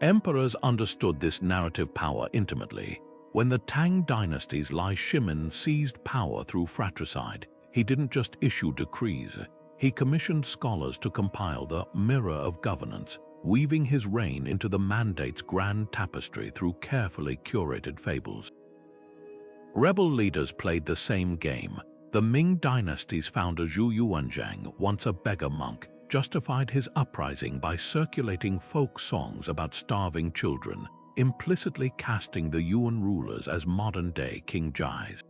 Emperors understood this narrative power intimately. When the Tang dynasty's Lai Shimin seized power through fratricide, he didn't just issue decrees, he commissioned scholars to compile the Mirror of Governance, weaving his reign into the mandate's grand tapestry through carefully curated fables. Rebel leaders played the same game. The Ming dynasty's founder Zhu Yuanzhang, once a beggar monk, justified his uprising by circulating folk songs about starving children, implicitly casting the Yuan rulers as modern-day King Jais.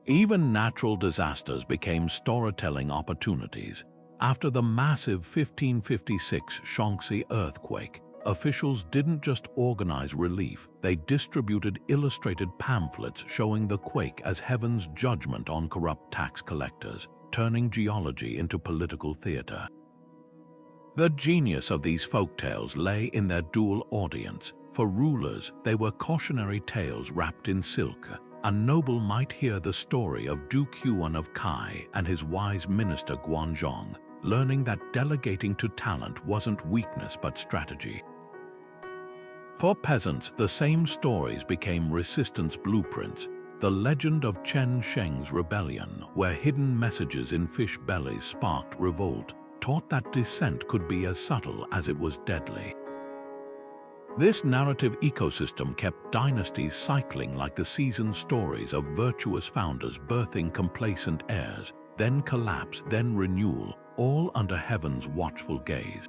Even natural disasters became storytelling opportunities. After the massive 1556 Shaanxi earthquake, officials didn't just organize relief, they distributed illustrated pamphlets showing the quake as heaven's judgment on corrupt tax collectors, turning geology into political theater. The genius of these folktales lay in their dual audience. For rulers, they were cautionary tales wrapped in silk. A noble might hear the story of Duke Yuan of Kai and his wise minister Guanzhong, learning that delegating to talent wasn't weakness but strategy. For peasants, the same stories became resistance blueprints. The legend of Chen Sheng's rebellion, where hidden messages in fish bellies sparked revolt, taught that dissent could be as subtle as it was deadly. This narrative ecosystem kept dynasties cycling like the seasoned stories of virtuous founders birthing complacent heirs, then collapse, then renewal, all under heaven's watchful gaze.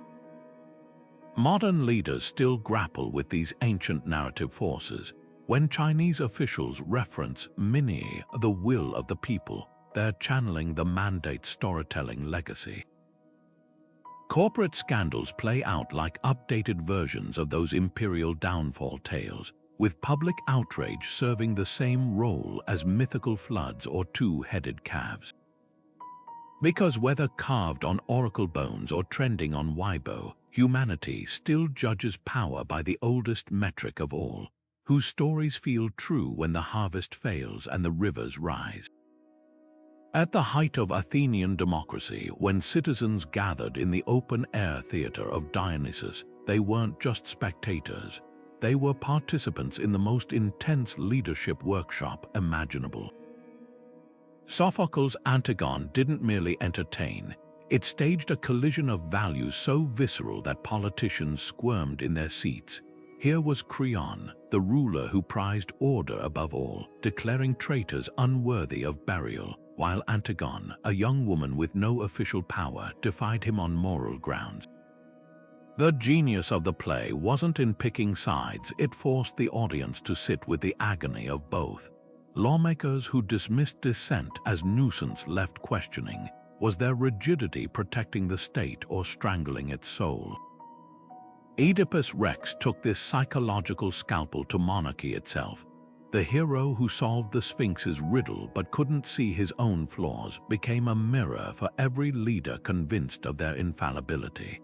Modern leaders still grapple with these ancient narrative forces. When Chinese officials reference Minnie, the will of the people, they're channeling the mandate storytelling legacy. Corporate scandals play out like updated versions of those imperial downfall tales, with public outrage serving the same role as mythical floods or two-headed calves. Because whether carved on oracle bones or trending on Weibo, humanity still judges power by the oldest metric of all, whose stories feel true when the harvest fails and the rivers rise. At the height of Athenian democracy, when citizens gathered in the open-air theater of Dionysus, they weren't just spectators. They were participants in the most intense leadership workshop imaginable. Sophocles' Antigone didn't merely entertain, it staged a collision of values so visceral that politicians squirmed in their seats. Here was Creon, the ruler who prized order above all, declaring traitors unworthy of burial, while Antigone, a young woman with no official power, defied him on moral grounds. The genius of the play wasn't in picking sides, it forced the audience to sit with the agony of both. Lawmakers who dismissed dissent as nuisance left questioning, was their rigidity protecting the state or strangling its soul? Oedipus Rex took this psychological scalpel to monarchy itself. The hero who solved the Sphinx's riddle but couldn't see his own flaws became a mirror for every leader convinced of their infallibility.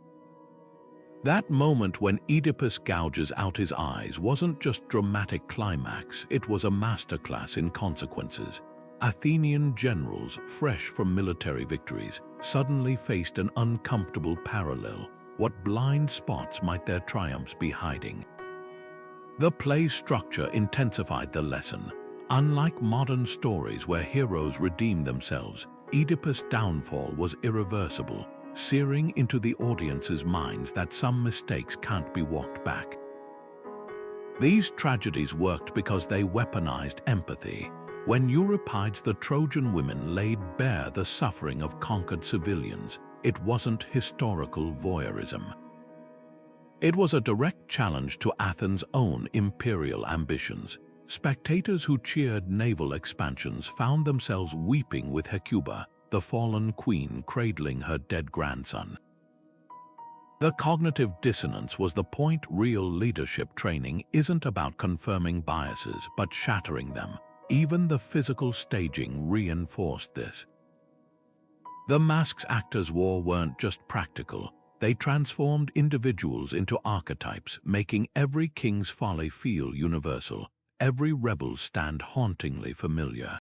That moment when Oedipus gouges out his eyes wasn't just dramatic climax, it was a masterclass in consequences. Athenian generals, fresh from military victories, suddenly faced an uncomfortable parallel. What blind spots might their triumphs be hiding? The play's structure intensified the lesson. Unlike modern stories where heroes redeem themselves, Oedipus' downfall was irreversible, searing into the audience's minds that some mistakes can't be walked back. These tragedies worked because they weaponized empathy. When Euripides' The Trojan Women laid bare the suffering of conquered civilians, it wasn't historical voyeurism. It was a direct challenge to Athens' own imperial ambitions. spectators who cheered naval expansions found themselves weeping with Hecuba, the fallen queen cradling her dead grandson. The cognitive dissonance was the point. Real leadership training isn't about confirming biases but shattering them. Even the physical staging reinforced this. The masks actors wore weren't just practical, they transformed individuals into archetypes, making every king's folly feel universal, every rebel's stand hauntingly familiar.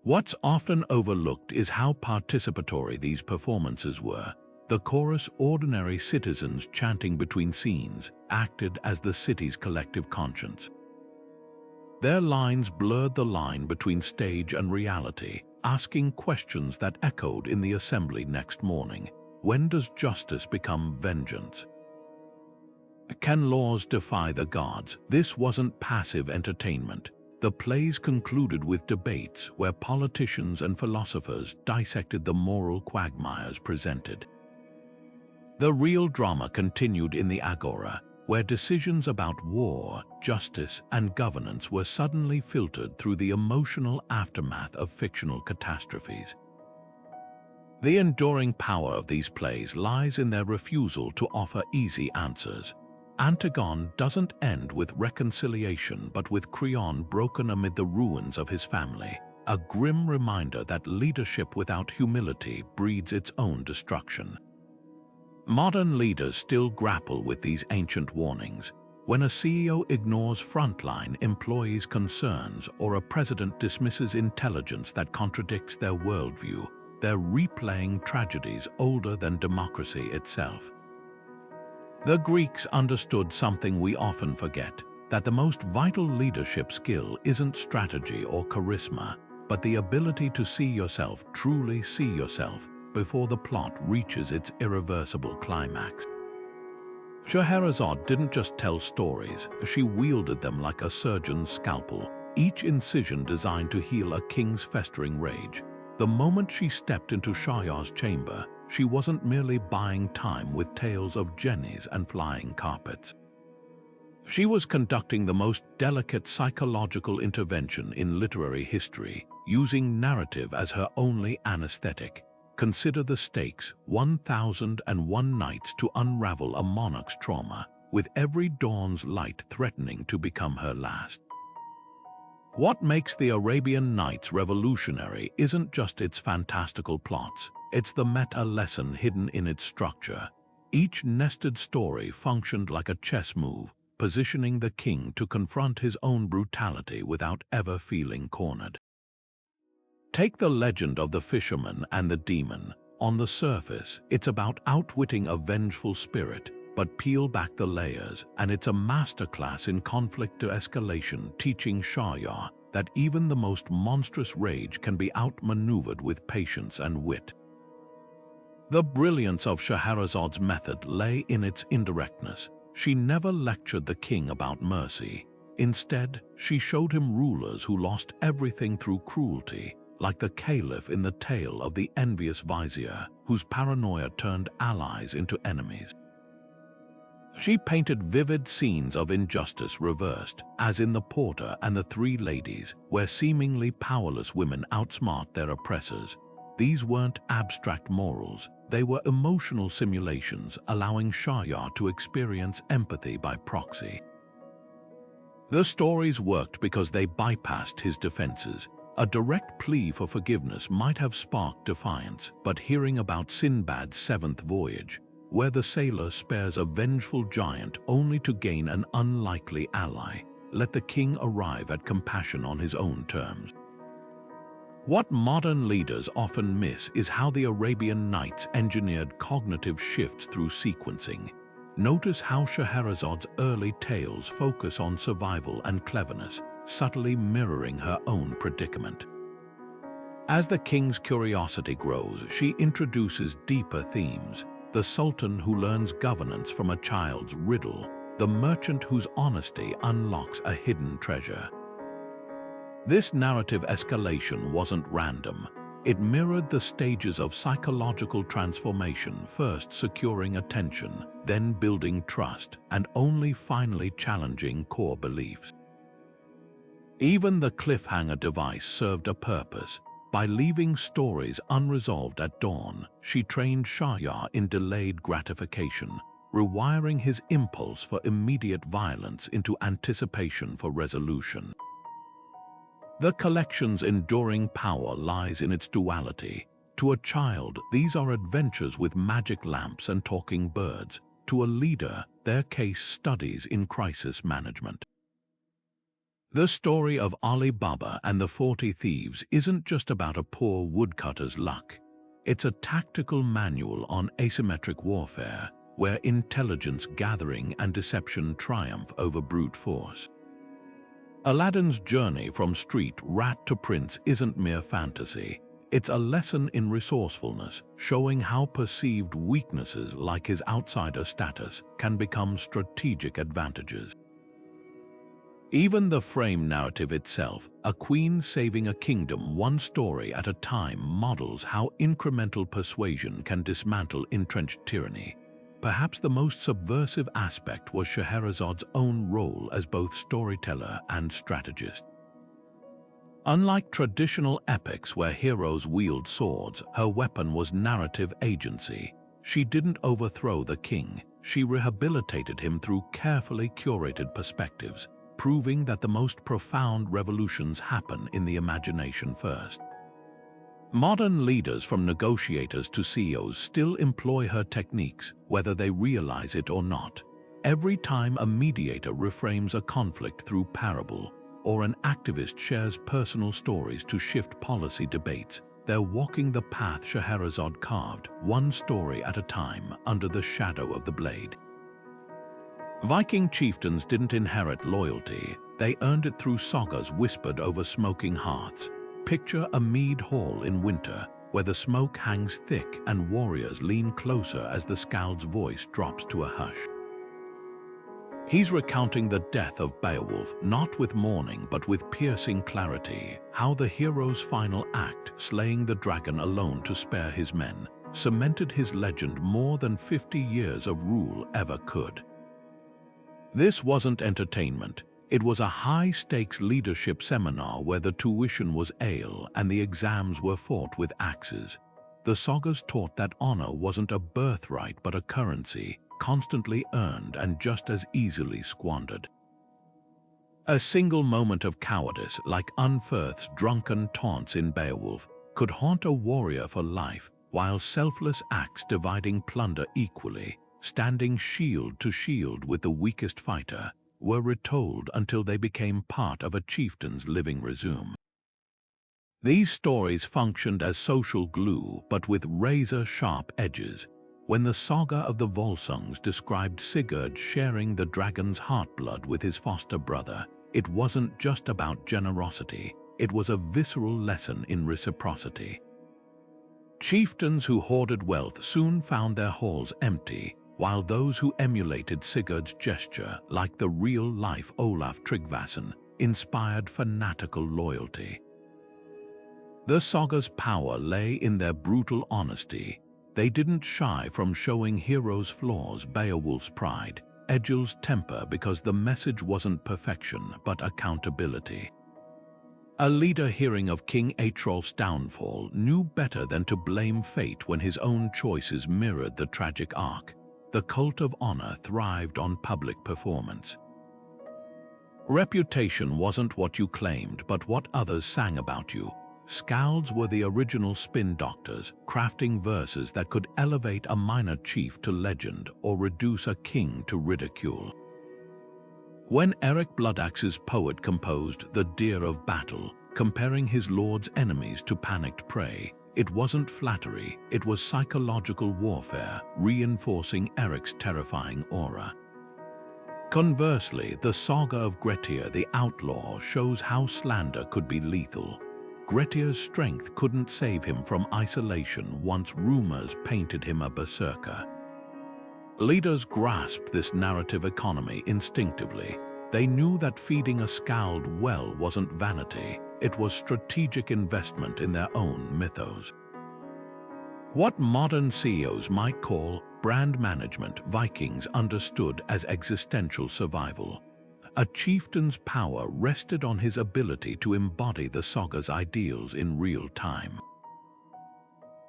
What's often overlooked is how participatory these performances were. The chorus, ordinary citizens chanting between scenes, acted as the city's collective conscience. Their lines blurred the line between stage and reality, asking questions that echoed in the assembly next morning. When does justice become vengeance? Can laws defy the gods? This wasn't passive entertainment. The plays concluded with debates where politicians and philosophers dissected the moral quagmires presented. The real drama continued in the agora, where decisions about war, justice, and governance were suddenly filtered through the emotional aftermath of fictional catastrophes. The enduring power of these plays lies in their refusal to offer easy answers. Antigone doesn't end with reconciliation but with Creon broken amid the ruins of his family, a grim reminder that leadership without humility breeds its own destruction. Modern leaders still grapple with these ancient warnings. When a CEO ignores frontline employees' concerns or a president dismisses intelligence that contradicts their worldview, they're replaying tragedies older than democracy itself. The Greeks understood something we often forget, that the most vital leadership skill isn't strategy or charisma, but the ability to see yourself, truly see yourself, before the plot reaches its irreversible climax. Scheherazade didn't just tell stories, she wielded them like a surgeon's scalpel, each incision designed to heal a king's festering rage. The moment she stepped into Shahryar's chamber, she wasn't merely buying time with tales of jennies and flying carpets. She was conducting the most delicate psychological intervention in literary history, using narrative as her only anesthetic. Consider the stakes: 1,001 nights to unravel a monarch's trauma, with every dawn's light threatening to become her last. What makes the Arabian Nights revolutionary isn't just its fantastical plots, it's the meta lesson hidden in its structure. Each nested story functioned like a chess move, positioning the king to confront his own brutality without ever feeling cornered. Take the legend of the fisherman and the demon. On the surface, it's about outwitting a vengeful spirit, but peel back the layers, and it's a masterclass in conflict escalation, teaching Shahyar that even the most monstrous rage can be outmaneuvered with patience and wit. The brilliance of Scheherazade's method lay in its indirectness. She never lectured the king about mercy. Instead, she showed him rulers who lost everything through cruelty, like the caliph in the tale of the envious vizier, whose paranoia turned allies into enemies. She painted vivid scenes of injustice reversed, as in The Porter and the Three Ladies, where seemingly powerless women outsmart their oppressors. These weren't abstract morals, they were emotional simulations, allowing Shahyar to experience empathy by proxy. The stories worked because they bypassed his defenses. A direct plea for forgiveness might have sparked defiance, but hearing about Sinbad's seventh voyage, where the sailor spares a vengeful giant only to gain an unlikely ally, let the king arrive at compassion on his own terms. What modern leaders often miss is how the Arabian Nights engineered cognitive shifts through sequencing. Notice how Scheherazade's early tales focus on survival and cleverness, subtly mirroring her own predicament. As the king's curiosity grows, she introduces deeper themes: the sultan who learns governance from a child's riddle, the merchant whose honesty unlocks a hidden treasure. This narrative escalation wasn't random. It mirrored the stages of psychological transformation, first securing attention, then building trust, and only finally challenging core beliefs. Even the cliffhanger device served a purpose. By leaving stories unresolved at dawn, she trained Shahryar in delayed gratification, rewiring his impulse for immediate violence into anticipation for resolution. The collection's enduring power lies in its duality. To a child, these are adventures with magic lamps and talking birds. To a leader, their case studies in crisis management. The story of Ali Baba and the 40 Thieves isn't just about a poor woodcutter's luck. It's a tactical manual on asymmetric warfare, where intelligence gathering and deception triumph over brute force. Aladdin's journey from street rat to prince isn't mere fantasy. It's a lesson in resourcefulness, showing how perceived weaknesses like his outsider status can become strategic advantages. Even the frame narrative itself, a queen saving a kingdom one story at a time, models how incremental persuasion can dismantle entrenched tyranny. Perhaps the most subversive aspect was Scheherazad's own role as both storyteller and strategist. Unlike traditional epics where heroes wield swords, her weapon was narrative agency. She didn't overthrow the king, she rehabilitated him through carefully curated perspectives, proving that the most profound revolutions happen in the imagination first. Modern leaders, from negotiators to CEOs, still employ her techniques, whether they realize it or not. Every time a mediator reframes a conflict through parable, or an activist shares personal stories to shift policy debates, they're walking the path Scheherazade carved, one story at a time, under the shadow of the blade. Viking chieftains didn't inherit loyalty, they earned it through sagas whispered over smoking hearths. Picture a mead hall in winter, where the smoke hangs thick and warriors lean closer as the skald's voice drops to a hush. He's recounting the death of Beowulf, not with mourning but with piercing clarity, how the hero's final act, slaying the dragon alone to spare his men, cemented his legend more than 50 years of rule ever could. This wasn't entertainment. It was a high-stakes leadership seminar where the tuition was ale and the exams were fought with axes. The sagas taught that honor wasn't a birthright but a currency, constantly earned and just as easily squandered. A single moment of cowardice, like Unferth's drunken taunts in Beowulf, could haunt a warrior for life, while selfless acts dividing plunder equally, standing shield to shield with the weakest fighter, were retold until they became part of a chieftain's living resume. These stories functioned as social glue, but with razor-sharp edges. When the saga of the Volsungs described Sigurd sharing the dragon's heartblood with his foster brother, it wasn't just about generosity, it was a visceral lesson in reciprocity. Chieftains who hoarded wealth soon found their halls empty, while those who emulated Sigurd's gesture, like the real-life Olaf Tryggvason, inspired fanatical loyalty. The saga's power lay in their brutal honesty. They didn't shy from showing heroes' flaws, Beowulf's pride, Egil's temper, because the message wasn't perfection but accountability. A leader hearing of King Aethrolf's downfall knew better than to blame fate when his own choices mirrored the tragic arc. The cult of honor thrived on public performance. Reputation wasn't what you claimed, but what others sang about you. Skalds were the original spin doctors, crafting verses that could elevate a minor chief to legend or reduce a king to ridicule. When Eric Bloodaxe's poet composed The Deer of Battle, comparing his lord's enemies to panicked prey, it wasn't flattery, it was psychological warfare, reinforcing Eric's terrifying aura. Conversely, the saga of Grettir the Outlaw shows how slander could be lethal. Grettir's strength couldn't save him from isolation once rumors painted him a berserker. Leaders grasped this narrative economy instinctively. They knew that feeding a skald well wasn't vanity, it was strategic investment in their own mythos. What modern CEOs might call brand management, Vikings understood as existential survival. A chieftain's power rested on his ability to embody the saga's ideals in real time.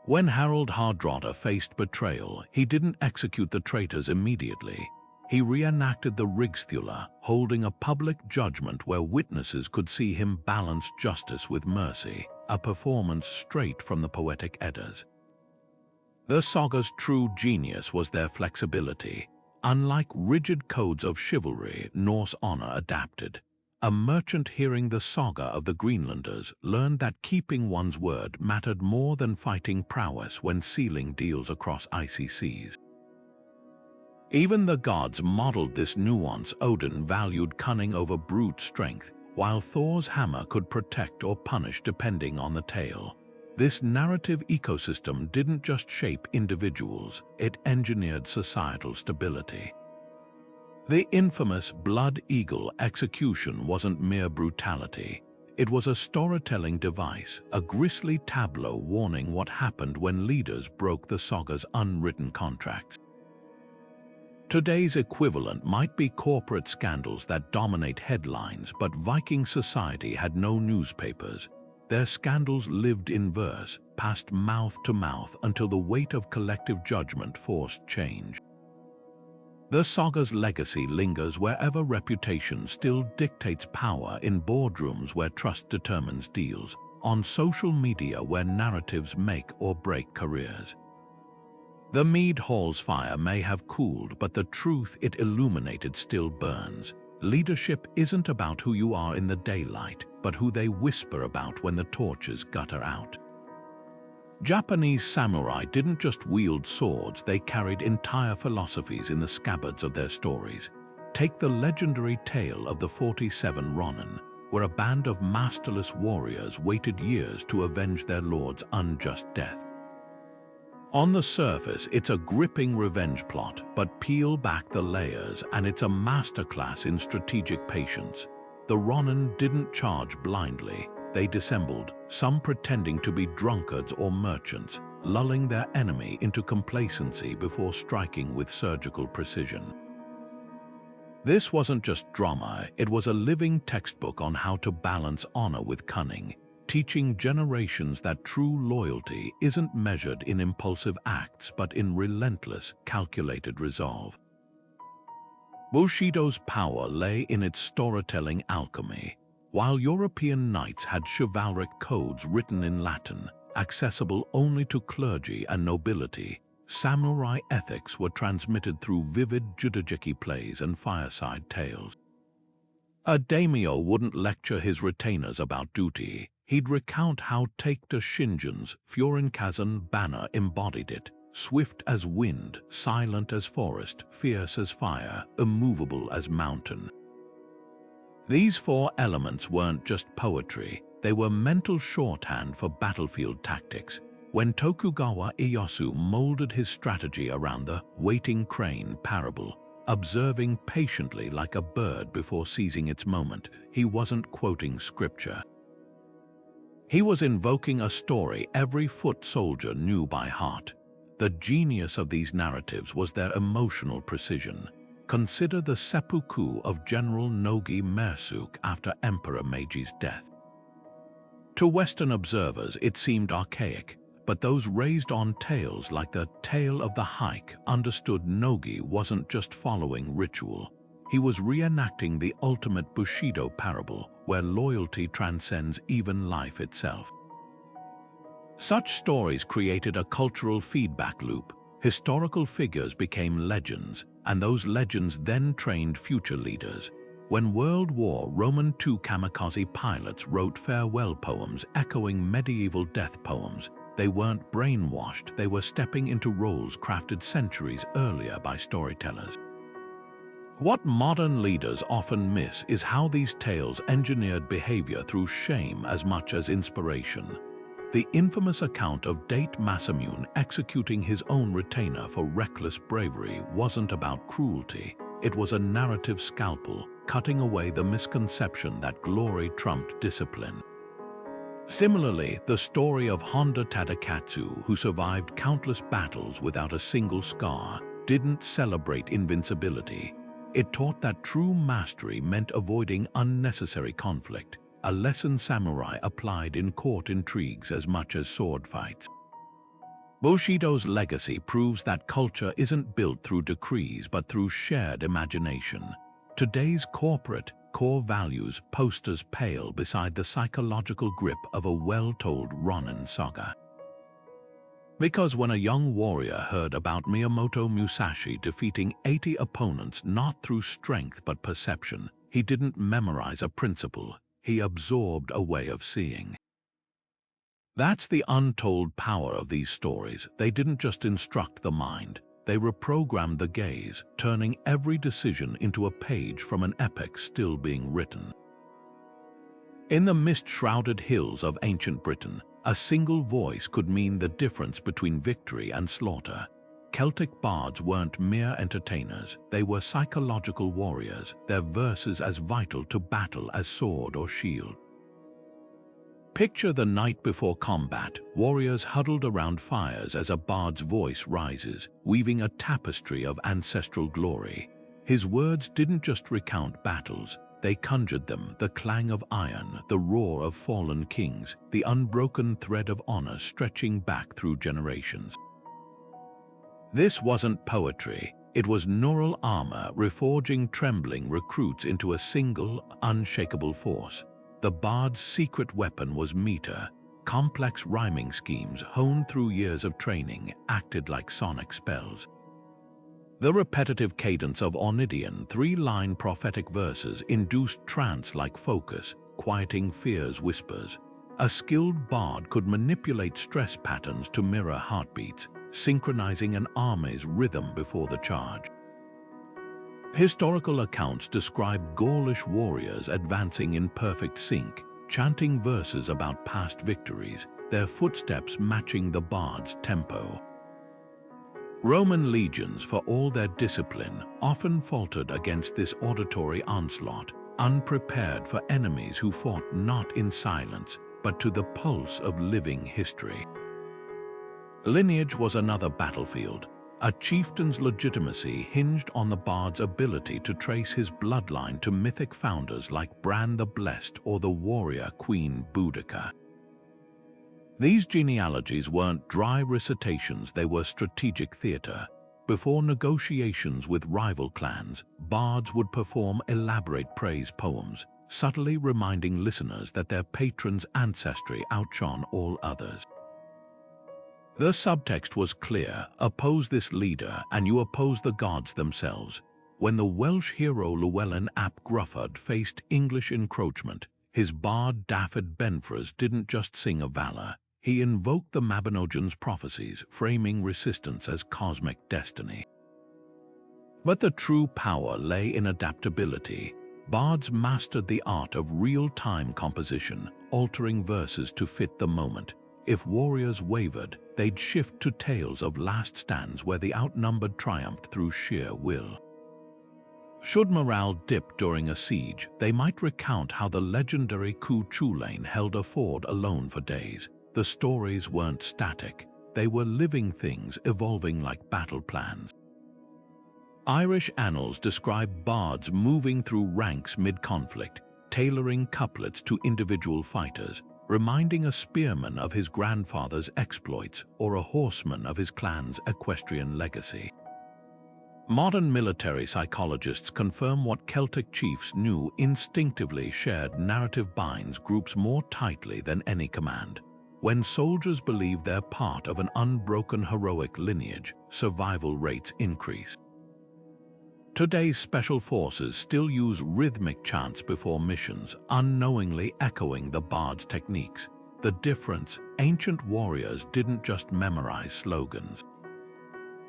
When Harald Hardrada faced betrayal, he didn't execute the traitors immediately. He reenacted the Rigsthula, holding a public judgment where witnesses could see him balance justice with mercy, a performance straight from the poetic Eddas. The saga's true genius was their flexibility. Unlike rigid codes of chivalry, Norse honor adapted. A merchant hearing the saga of the Greenlanders learned that keeping one's word mattered more than fighting prowess when sealing deals across icy seas. Even the gods modeled this nuance. Odin valued cunning over brute strength, while Thor's hammer could protect or punish depending on the tale. This narrative ecosystem didn't just shape individuals, it engineered societal stability. The infamous Blood Eagle execution wasn't mere brutality. It was a storytelling device, a grisly tableau warning what happened when leaders broke the saga's unwritten contracts. Today's equivalent might be corporate scandals that dominate headlines, but Viking society had no newspapers. Their scandals lived in verse, passed mouth to mouth until the weight of collective judgment forced change. The saga's legacy lingers wherever reputation still dictates power, in boardrooms where trust determines deals, on social media where narratives make or break careers. The Mead Hall's fire may have cooled, but the truth it illuminated still burns. Leadership isn't about who you are in the daylight, but who they whisper about when the torches gutter out. Japanese samurai didn't just wield swords, they carried entire philosophies in the scabbards of their stories. Take the legendary tale of the 47 Ronin, where a band of masterless warriors waited years to avenge their lord's unjust death. On the surface, it's a gripping revenge plot, but peel back the layers and it's a masterclass in strategic patience. The Ronin didn't charge blindly. They dissembled, some pretending to be drunkards or merchants, lulling their enemy into complacency before striking with surgical precision. This wasn't just drama, it was a living textbook on how to balance honor with cunning, teaching generations that true loyalty isn't measured in impulsive acts but in relentless, calculated resolve. Bushido's power lay in its storytelling alchemy. While European knights had chivalric codes written in Latin, accessible only to clergy and nobility, samurai ethics were transmitted through vivid judajiki plays and fireside tales. A daimyo wouldn't lecture his retainers about duty. He'd recount how Taikta Shingen's Furinkazan banner embodied it, swift as wind, silent as forest, fierce as fire, immovable as mountain. These four elements weren't just poetry, they were mental shorthand for battlefield tactics. When Tokugawa Ieyasu molded his strategy around the waiting crane parable, observing patiently like a bird before seizing its moment, he wasn't quoting scripture. He was invoking a story every foot soldier knew by heart. The genius of these narratives was their emotional precision. Consider the seppuku of General Nogi Mersuk after Emperor Meiji's death. To Western observers, it seemed archaic, but those raised on tales like the Tale of the Hike understood Nogi wasn't just following ritual. He was reenacting the ultimate Bushido parable, where loyalty transcends even life itself. Such stories created a cultural feedback loop. Historical figures became legends, and those legends then trained future leaders. When World War Roman II kamikaze pilots wrote farewell poems echoing medieval death poems, they weren't brainwashed, they were stepping into roles crafted centuries earlier by storytellers. What modern leaders often miss is how these tales engineered behavior through shame as much as inspiration. The infamous account of Date Masamune executing his own retainer for reckless bravery wasn't about cruelty. It was a narrative scalpel, cutting away the misconception that glory trumped discipline. Similarly, the story of Honda Tadakatsu, who survived countless battles without a single scar, didn't celebrate invincibility. It taught that true mastery meant avoiding unnecessary conflict, a lesson samurai applied in court intrigues as much as sword fights. Bushido's legacy proves that culture isn't built through decrees but through shared imagination. Today's corporate core values posters pale beside the psychological grip of a well-told Ronin saga. Because when a young warrior heard about Miyamoto Musashi defeating 80 opponents not through strength but perception, he didn't memorize a principle, he absorbed a way of seeing. That's the untold power of these stories. They didn't just instruct the mind, they reprogrammed the gaze, turning every decision into a page from an epic still being written. In the mist-shrouded hills of ancient Britain, a single voice could mean the difference between victory and slaughter. Celtic bards weren't mere entertainers, they were psychological warriors, their verses as vital to battle as sword or shield. Picture the night before combat, warriors huddled around fires as a bard's voice rises, weaving a tapestry of ancestral glory. His words didn't just recount battles, they conjured them, the clang of iron, the roar of fallen kings, the unbroken thread of honor stretching back through generations. This wasn't poetry, it was neural armor reforging trembling recruits into a single, unshakable force. The bard's secret weapon was meter. Complex rhyming schemes honed through years of training acted like sonic spells. The repetitive cadence of Oneida three-line prophetic verses induced trance-like focus, quieting fear's whispers. A skilled bard could manipulate stress patterns to mirror heartbeats, synchronizing an army's rhythm before the charge. Historical accounts describe Gaulish warriors advancing in perfect sync, chanting verses about past victories, their footsteps matching the bard's tempo. Roman legions, for all their discipline, often faltered against this auditory onslaught, unprepared for enemies who fought not in silence, but to the pulse of living history. Lineage was another battlefield. A chieftain's legitimacy hinged on the bard's ability to trace his bloodline to mythic founders like Bran the Blessed or the warrior queen Boudica. These genealogies weren't dry recitations, they were strategic theater. Before negotiations with rival clans, bards would perform elaborate praise poems, subtly reminding listeners that their patron's ancestry outshone all others. The subtext was clear: oppose this leader and you oppose the gods themselves. When the Welsh hero Llewellyn ap Gruffydd faced English encroachment, his bard Dafydd Benfras didn't just sing of valor, he invoked the Mabinogian's prophecies, framing resistance as cosmic destiny. But the true power lay in adaptability. Bards mastered the art of real-time composition, altering verses to fit the moment. If warriors wavered, they'd shift to tales of last stands where the outnumbered triumphed through sheer will. Should morale dip during a siege, they might recount how the legendary Churchill held a ford alone for days. The stories weren't static, they were living things evolving like battle plans. Irish annals describe bards moving through ranks mid-conflict, tailoring couplets to individual fighters, reminding a spearman of his grandfather's exploits or a horseman of his clan's equestrian legacy. Modern military psychologists confirm what Celtic chiefs knew instinctively: shared narrative binds groups more tightly than any command. When soldiers believe they're part of an unbroken heroic lineage, survival rates increase. Today's special forces still use rhythmic chants before missions, unknowingly echoing the bard's techniques. The difference: ancient warriors didn't just memorize slogans.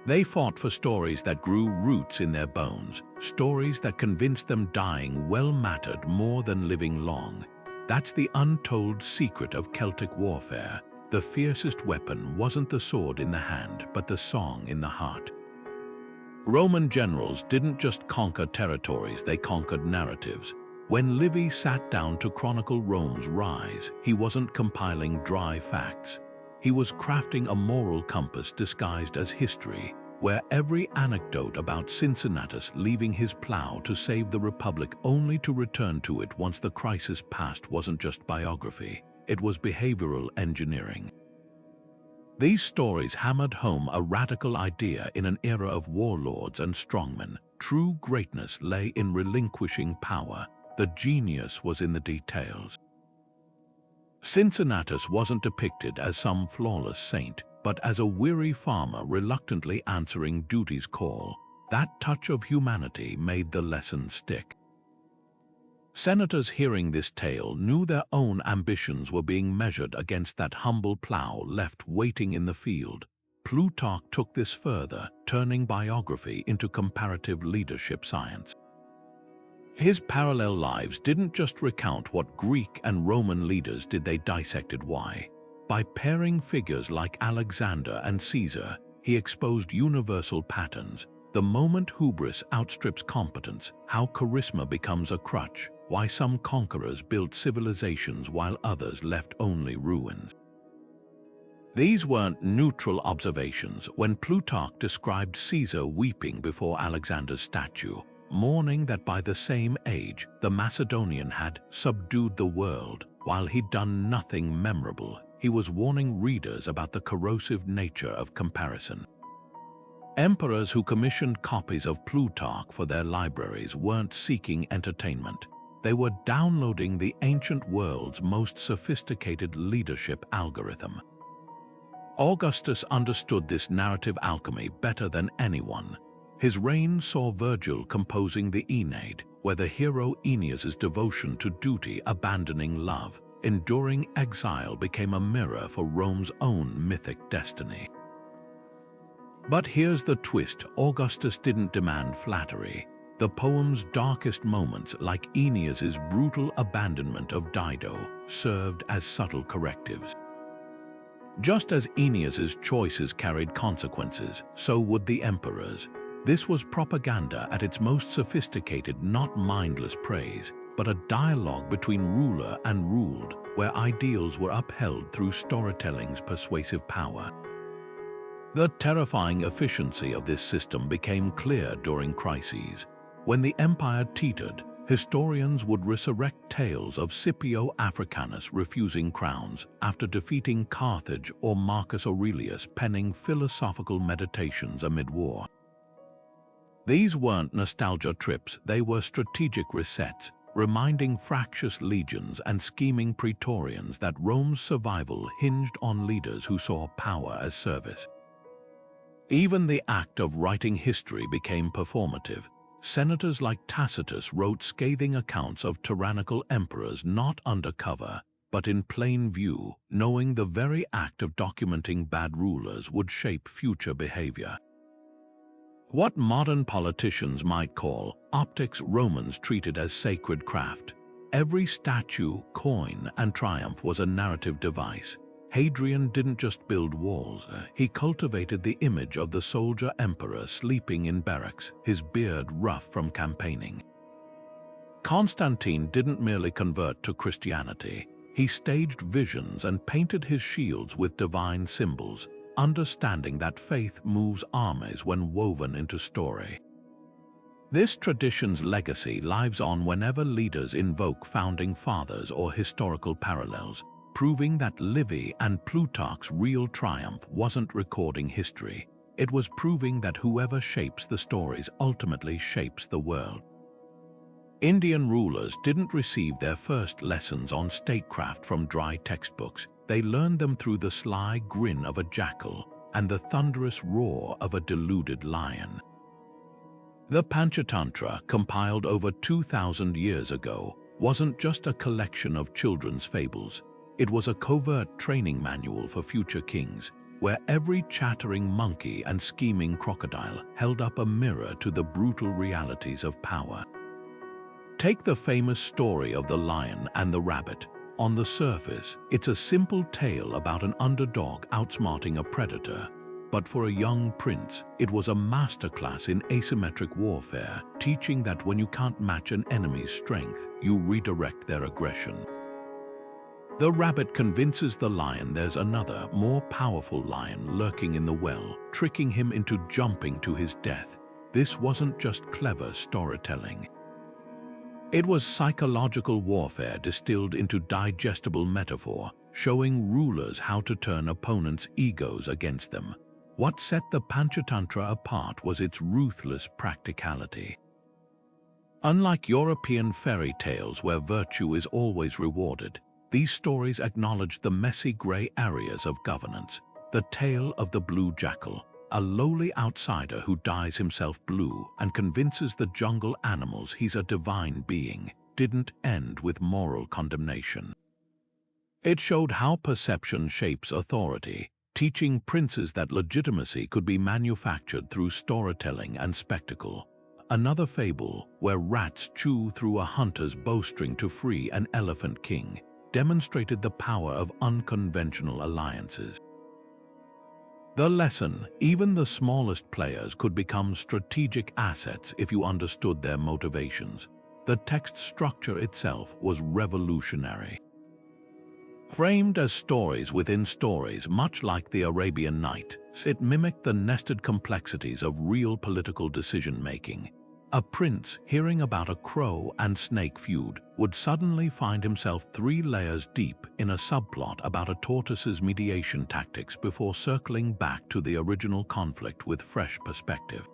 They fought for stories that grew roots in their bones, stories that convinced them dying well mattered more than living long. That's the untold secret of Celtic warfare. The fiercest weapon wasn't the sword in the hand, but the song in the heart. Roman generals didn't just conquer territories, they conquered narratives. When Livy sat down to chronicle Rome's rise, he wasn't compiling dry facts. He was crafting a moral compass disguised as history, where every anecdote about Cincinnatus leaving his plow to save the Republic only to return to it once the crisis passed wasn't just biography, it was behavioral engineering. These stories hammered home a radical idea in an era of warlords and strongmen. True greatness lay in relinquishing power. The genius was in the details. Cincinnatus wasn't depicted as some flawless saint, but as a weary farmer reluctantly answering duty's call. That touch of humanity made the lesson stick. Senators hearing this tale knew their own ambitions were being measured against that humble plow left waiting in the field. Plutarch took this further, turning biography into comparative leadership science. His parallel lives didn't just recount what Greek and Roman leaders did, they dissected why. By pairing figures like Alexander and Caesar, he exposed universal patterns. The moment hubris outstrips competence, how charisma becomes a crutch, why some conquerors built civilizations while others left only ruins. These weren't neutral observations when Plutarch described Caesar weeping before Alexander's statue, mourning that by the same age the Macedonian had subdued the world. While he'd done nothing memorable, he was warning readers about the corrosive nature of comparison. Emperors who commissioned copies of Plutarch for their libraries weren't seeking entertainment. They were downloading the ancient world's most sophisticated leadership algorithm. Augustus understood this narrative alchemy better than anyone. His reign saw Virgil composing the Aeneid, where the hero Aeneas's devotion to duty abandoning love, enduring exile became a mirror for Rome's own mythic destiny. But here's the twist: Augustus didn't demand flattery. The poem's darkest moments, like Aeneas's brutal abandonment of Dido, served as subtle correctives. Just as Aeneas's choices carried consequences, so would the emperor's. This was propaganda at its most sophisticated, not mindless praise, but a dialogue between ruler and ruled, where ideals were upheld through storytelling's persuasive power. The terrifying efficiency of this system became clear during crises. When the empire teetered, historians would resurrect tales of Scipio Africanus refusing crowns after defeating Carthage, or Marcus Aurelius penning philosophical meditations amid war. These weren't nostalgia trips, they were strategic resets, reminding fractious legions and scheming praetorians that Rome's survival hinged on leaders who saw power as service. Even the act of writing history became performative. Senators like Tacitus wrote scathing accounts of tyrannical emperors not undercover, but in plain view, knowing the very act of documenting bad rulers would shape future behavior. What modern politicians might call optics, Romans treated as sacred craft. Every statue, coin, and triumph was a narrative device. Hadrian didn't just build walls, he cultivated the image of the soldier emperor sleeping in barracks, his beard rough from campaigning. Constantine didn't merely convert to Christianity, he staged visions and painted his shields with divine symbols, understanding that faith moves armies when woven into story. This tradition's legacy lives on whenever leaders invoke founding fathers or historical parallels, proving that Livy and Plutarch's real triumph wasn't recording history. It was proving that whoever shapes the stories ultimately shapes the world. Indian rulers didn't receive their first lessons on statecraft from dry textbooks. They learned them through the sly grin of a jackal and the thunderous roar of a deluded lion. The Panchatantra, compiled over 2,000 years ago, wasn't just a collection of children's fables. It was a covert training manual for future kings, where every chattering monkey and scheming crocodile held up a mirror to the brutal realities of power. Take the famous story of the lion and the rabbit. On the surface, it's a simple tale about an underdog outsmarting a predator. But for a young prince, it was a masterclass in asymmetric warfare, teaching that when you can't match an enemy's strength, you redirect their aggression. The rabbit convinces the lion there's another, more powerful lion lurking in the well, tricking him into jumping to his death. This wasn't just clever storytelling. It was psychological warfare distilled into digestible metaphor, showing rulers how to turn opponents' egos against them. What set the Panchatantra apart was its ruthless practicality. Unlike European fairy tales where virtue is always rewarded, these stories acknowledged the messy gray areas of governance. The tale of the blue jackal, a lowly outsider who dyes himself blue and convinces the jungle animals he's a divine being, didn't end with moral condemnation. It showed how perception shapes authority, teaching princes that legitimacy could be manufactured through storytelling and spectacle. Another fable, where rats chew through a hunter's bowstring to free an elephant king, demonstrated the power of unconventional alliances. The lesson: even the smallest players could become strategic assets if you understood their motivations. The text structure itself was revolutionary. Framed as stories within stories, much like the Arabian Night, it mimicked the nested complexities of real political decision-making. A prince, hearing about a crow and snake feud, would suddenly find himself 3 layers deep in a subplot about a tortoise's mediation tactics before circling back to the original conflict with fresh perspective.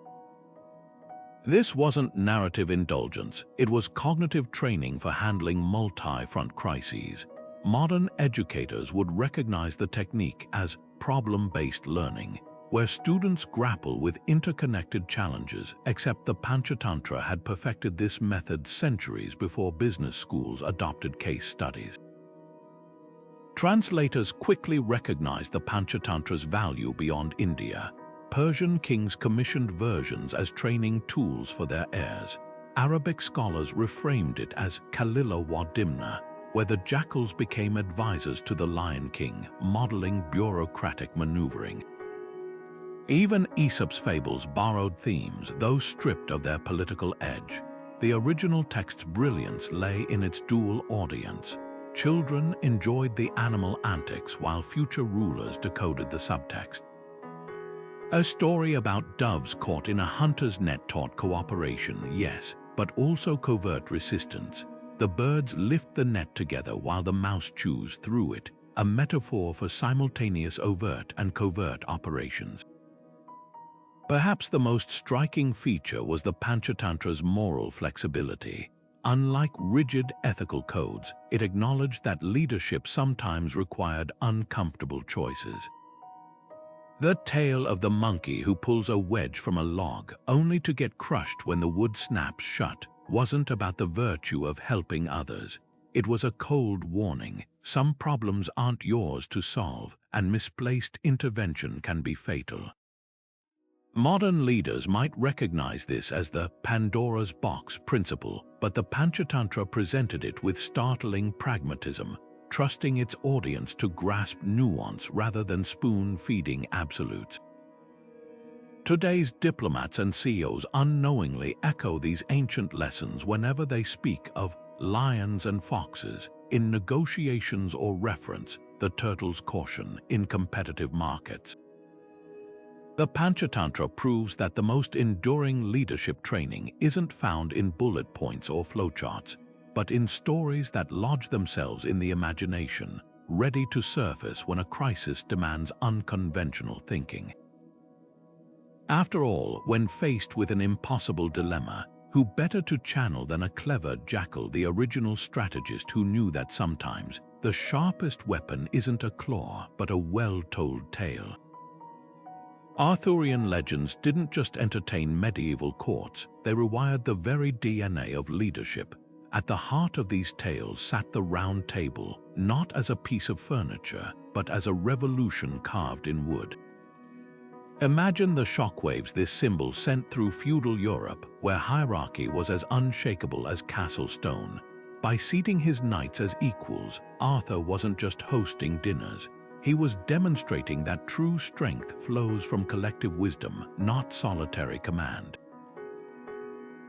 This wasn't narrative indulgence, it was cognitive training for handling multi-front crises. Modern educators would recognize the technique as problem-based learning, where students grapple with interconnected challenges, except the Panchatantra had perfected this method centuries before business schools adopted case studies. Translators quickly recognized the Panchatantra's value beyond India. Persian kings commissioned versions as training tools for their heirs. Arabic scholars reframed it as Kalila wa Dimna, where the jackals became advisors to the Lion King, modeling bureaucratic maneuvering. Even Aesop's fables borrowed themes, though stripped of their political edge. The original text's brilliance lay in its dual audience. Children enjoyed the animal antics while future rulers decoded the subtext. A story about doves caught in a hunter's net taught cooperation, yes, but also covert resistance. The birds lift the net together while the mouse chews through it, a metaphor for simultaneous overt and covert operations. Perhaps the most striking feature was the Panchatantra's moral flexibility. Unlike rigid ethical codes, it acknowledged that leadership sometimes required uncomfortable choices. The tale of the monkey who pulls a wedge from a log only to get crushed when the wood snaps shut wasn't about the virtue of helping others. It was a cold warning: some problems aren't yours to solve, and misplaced intervention can be fatal. Modern leaders might recognize this as the Pandora's box principle, but the Panchatantra presented it with startling pragmatism, trusting its audience to grasp nuance rather than spoon-feeding absolutes. Today's diplomats and CEOs unknowingly echo these ancient lessons whenever they speak of lions and foxes in negotiations or reference the turtle's caution in competitive markets. The Panchatantra proves that the most enduring leadership training isn't found in bullet points or flowcharts, but in stories that lodge themselves in the imagination, ready to surface when a crisis demands unconventional thinking. After all, when faced with an impossible dilemma, who better to channel than a clever jackal, the original strategist who knew that sometimes the sharpest weapon isn't a claw but a well-told tale? Arthurian legends didn't just entertain medieval courts, they rewired the very DNA of leadership. At the heart of these tales sat the Round Table, not as a piece of furniture, but as a revolution carved in wood. Imagine the shockwaves this symbol sent through feudal Europe, where hierarchy was as unshakable as castle stone. By seating his knights as equals, Arthur wasn't just hosting dinners. He was demonstrating that true strength flows from collective wisdom, not solitary command.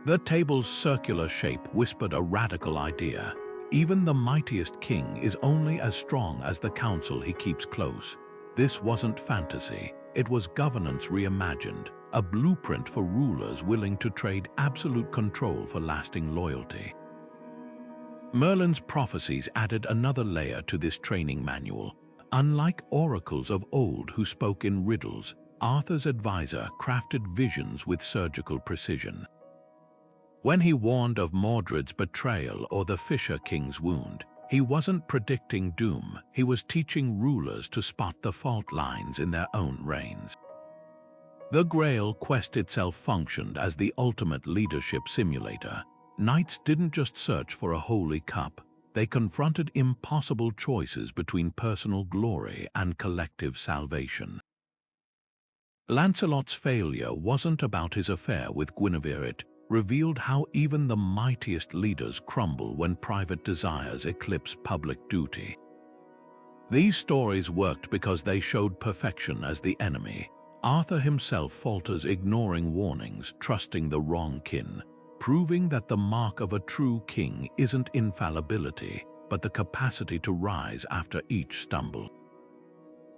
The table's circular shape whispered a radical idea. Even the mightiest king is only as strong as the council he keeps close. This wasn't fantasy, it was governance reimagined, a blueprint for rulers willing to trade absolute control for lasting loyalty. Merlin's prophecies added another layer to this training manual. Unlike oracles of old who spoke in riddles, Arthur's advisor crafted visions with surgical precision. When he warned of Mordred's betrayal or the Fisher King's wound, he wasn't predicting doom, he was teaching rulers to spot the fault lines in their own reigns. The Grail quest itself functioned as the ultimate leadership simulator. Knights didn't just search for a holy cup, they confronted impossible choices between personal glory and collective salvation. Lancelot's failure wasn't about his affair with Guinevere, it revealed how even the mightiest leaders crumble when private desires eclipse public duty. These stories worked because they showed perfection as the enemy. Arthur himself falters, ignoring warnings, trusting the wrong kin, proving that the mark of a true king isn't infallibility, but the capacity to rise after each stumble.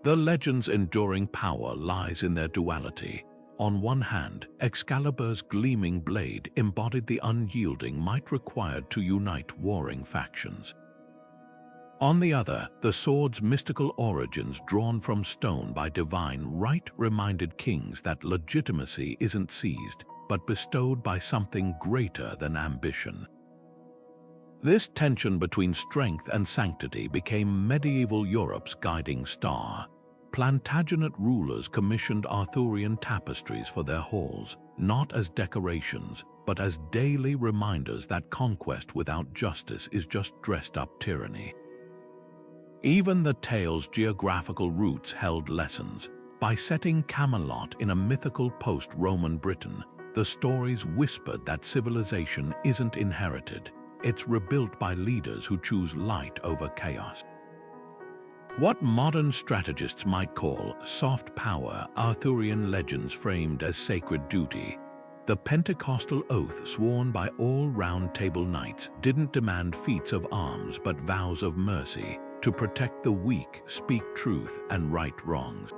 The legend's enduring power lies in their duality. On one hand, Excalibur's gleaming blade embodied the unyielding might required to unite warring factions. On the other, the sword's mystical origins, drawn from stone by divine right, reminded kings that legitimacy isn't seized, but bestowed by something greater than ambition. This tension between strength and sanctity became medieval Europe's guiding star. Plantagenet rulers commissioned Arthurian tapestries for their halls, not as decorations, but as daily reminders that conquest without justice is just dressed-up tyranny. Even the tale's geographical roots held lessons. By setting Camelot in a mythical post-Roman Britain, the stories whispered that civilization isn't inherited, it's rebuilt by leaders who choose light over chaos. What modern strategists might call soft power, Arthurian legends framed as sacred duty. The Pentecostal oath sworn by all Round Table knights didn't demand feats of arms but vows of mercy, to protect the weak, speak truth, and right wrongs.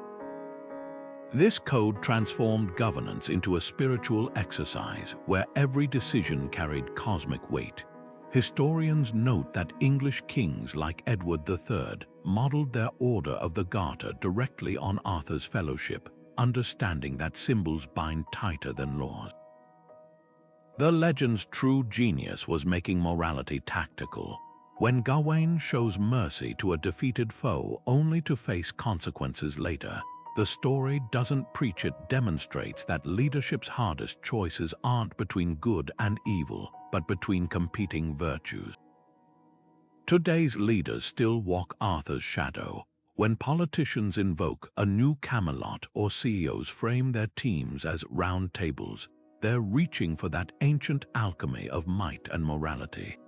This code transformed governance into a spiritual exercise where every decision carried cosmic weight. Historians note that English kings like Edward III modeled their Order of the Garter directly on Arthur's fellowship, understanding that symbols bind tighter than laws. The legend's true genius was making morality tactical. When Gawain shows mercy to a defeated foe only to face consequences later, the story doesn't preach, it demonstrates that leadership's hardest choices aren't between good and evil, but between competing virtues. Today's leaders still walk Arthur's shadow. When politicians invoke a new Camelot or CEOs frame their teams as round tables, they're reaching for that ancient alchemy of might and morality.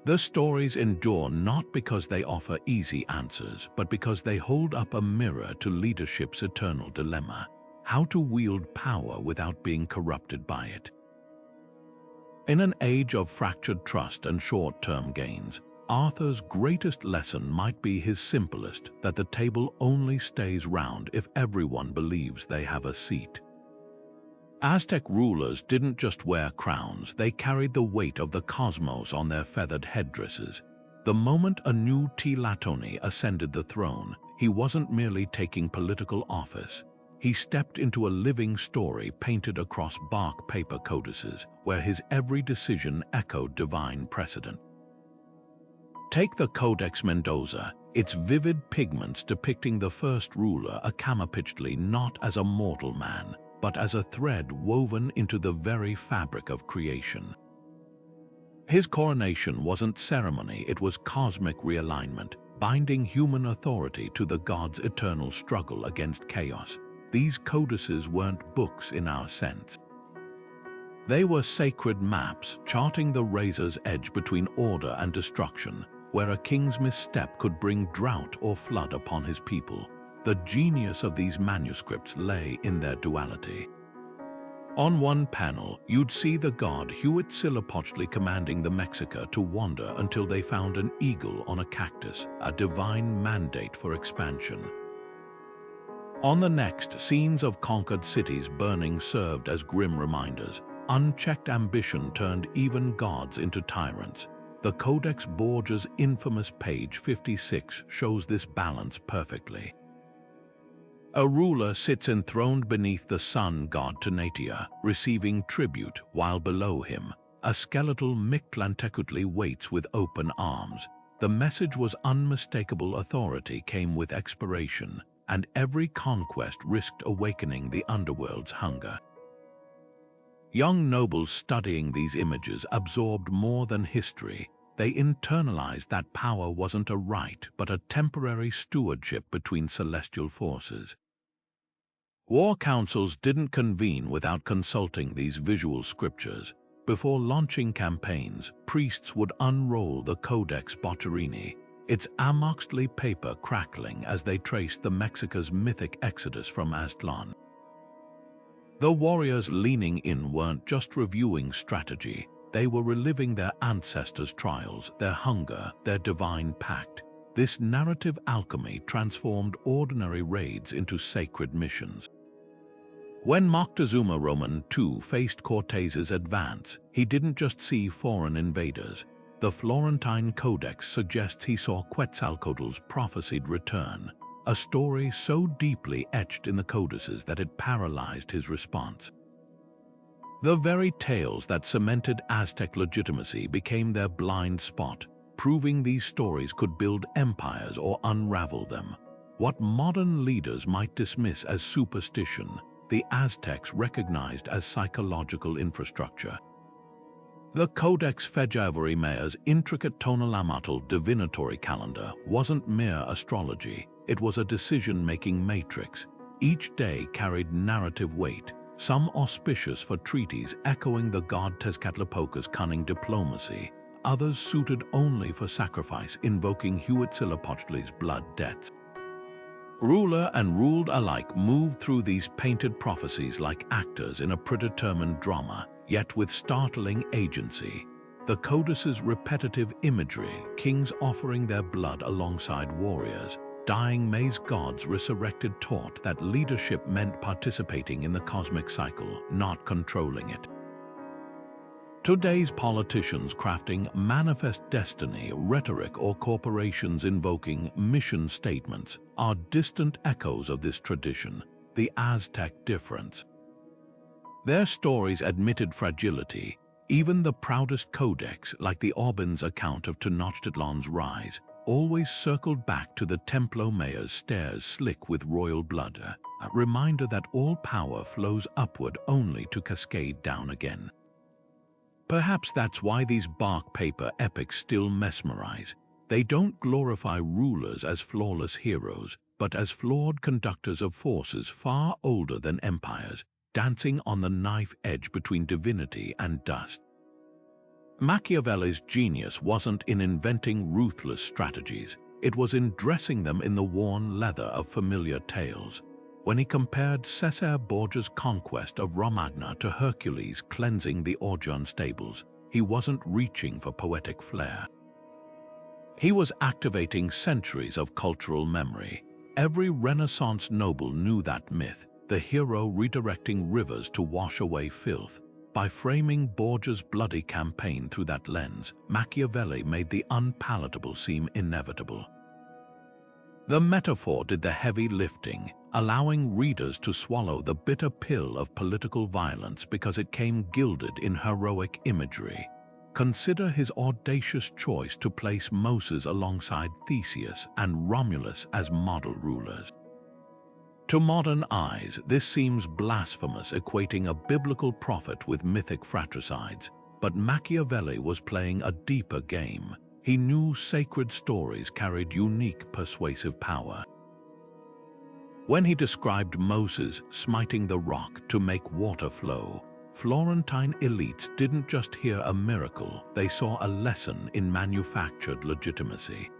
The stories endure not because they offer easy answers, but because they hold up a mirror to leadership's eternal dilemma: how to wield power without being corrupted by it. In an age of fractured trust and short-term gains, Arthur's greatest lesson might be his simplest: that the table only stays round if everyone believes they have a seat. Aztec rulers didn't just wear crowns, they carried the weight of the cosmos on their feathered headdresses. The moment a new Tlatoani ascended the throne, he wasn't merely taking political office. He stepped into a living story painted across bark paper codices, where his every decision echoed divine precedent. Take the Codex Mendoza, its vivid pigments depicting the first ruler Acamapitchtli not as a mortal man, but as a thread woven into the very fabric of creation. His coronation wasn't ceremony, it was cosmic realignment, binding human authority to the gods' eternal struggle against chaos. These codices weren't books in our sense. They were sacred maps charting the razor's edge between order and destruction, where a king's misstep could bring drought or flood upon his people. The genius of these manuscripts lay in their duality. On one panel, you'd see the god Huitzilopochtli commanding the Mexica to wander until they found an eagle on a cactus, a divine mandate for expansion. On the next, scenes of conquered cities burning served as grim reminders. Unchecked ambition turned even gods into tyrants. The Codex Borgia's infamous page 56 shows this balance perfectly. A ruler sits enthroned beneath the sun god Tanatia, receiving tribute, while below him, a skeletal Mictlantecutli waits with open arms. The message was unmistakable: authority came with expiration, and every conquest risked awakening the underworld's hunger. Young nobles studying these images absorbed more than history. They internalized that power wasn't a right, but a temporary stewardship between celestial forces. War councils didn't convene without consulting these visual scriptures. Before launching campaigns, priests would unroll the Codex Botterini, its amoxtly paper crackling as they traced the Mexica's mythic exodus from Aztlan. The warriors leaning in weren't just reviewing strategy, they were reliving their ancestors' trials, their hunger, their divine pact. This narrative alchemy transformed ordinary raids into sacred missions. When Moctezuma Roman II faced Cortez's advance, he didn't just see foreign invaders. The Florentine Codex suggests he saw Quetzalcoatl's prophesied return, a story so deeply etched in the codices that it paralyzed his response. The very tales that cemented Aztec legitimacy became their blind spot, proving these stories could build empires or unravel them. What modern leaders might dismiss as superstition, the Aztecs recognized as psychological infrastructure. The Codex Fejavaremaya's intricate tonalamatl divinatory calendar wasn't mere astrology, it was a decision-making matrix. Each day carried narrative weight, some auspicious for treaties echoing the god Tezcatlipoca's cunning diplomacy, others suited only for sacrifice, invoking Huitzilopochtli's blood debts. Ruler and ruled alike moved through these painted prophecies like actors in a predetermined drama, yet with startling agency. The codice's repetitive imagery, kings offering their blood alongside warriors, dying maize gods resurrected, taught that leadership meant participating in the cosmic cycle, not controlling it. Today's politicians crafting manifest destiny rhetoric or corporations invoking mission statements are distant echoes of this tradition, the Aztec difference. Their stories admitted fragility. Even the proudest codex, like the Aubyn's account of Tenochtitlan's rise, always circled back to the Templo Mayor's stairs slick with royal blood, a reminder that all power flows upward only to cascade down again. Perhaps that's why these bark paper epics still mesmerize. They don't glorify rulers as flawless heroes, but as flawed conductors of forces far older than empires, dancing on the knife edge between divinity and dust. Machiavelli's genius wasn't in inventing ruthless strategies, it was in dressing them in the worn leather of familiar tales. When he compared Cesare Borgia's conquest of Romagna to Hercules cleansing the Augean stables, he wasn't reaching for poetic flair. He was activating centuries of cultural memory. Every Renaissance noble knew that myth, the hero redirecting rivers to wash away filth. By framing Borgia's bloody campaign through that lens, Machiavelli made the unpalatable seem inevitable. The metaphor did the heavy lifting, allowing readers to swallow the bitter pill of political violence because it came gilded in heroic imagery. Consider his audacious choice to place Moses alongside Theseus and Romulus as model rulers. To modern eyes, this seems blasphemous, equating a biblical prophet with mythic fratricides, but Machiavelli was playing a deeper game. He knew sacred stories carried unique persuasive power. When he described Moses smiting the rock to make water flow, Florentine elites didn't just hear a miracle, they saw a lesson in manufactured legitimacy.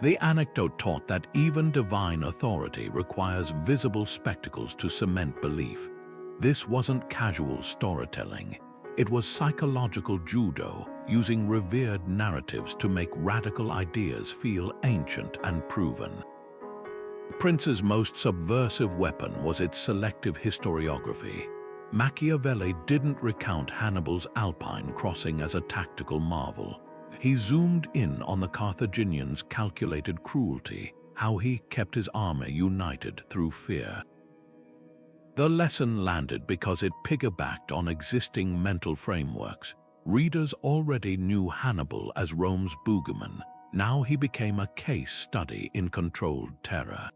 The anecdote taught that even divine authority requires visible spectacles to cement belief. This wasn't casual storytelling. It was psychological judo, using revered narratives to make radical ideas feel ancient and proven. Prince's most subversive weapon was its selective historiography. Machiavelli didn't recount Hannibal's Alpine crossing as a tactical marvel. He zoomed in on the Carthaginians' calculated cruelty, how he kept his army united through fear. The lesson landed because it piggybacked on existing mental frameworks. Readers already knew Hannibal as Rome's boogeyman. Now he became a case study in controlled terror.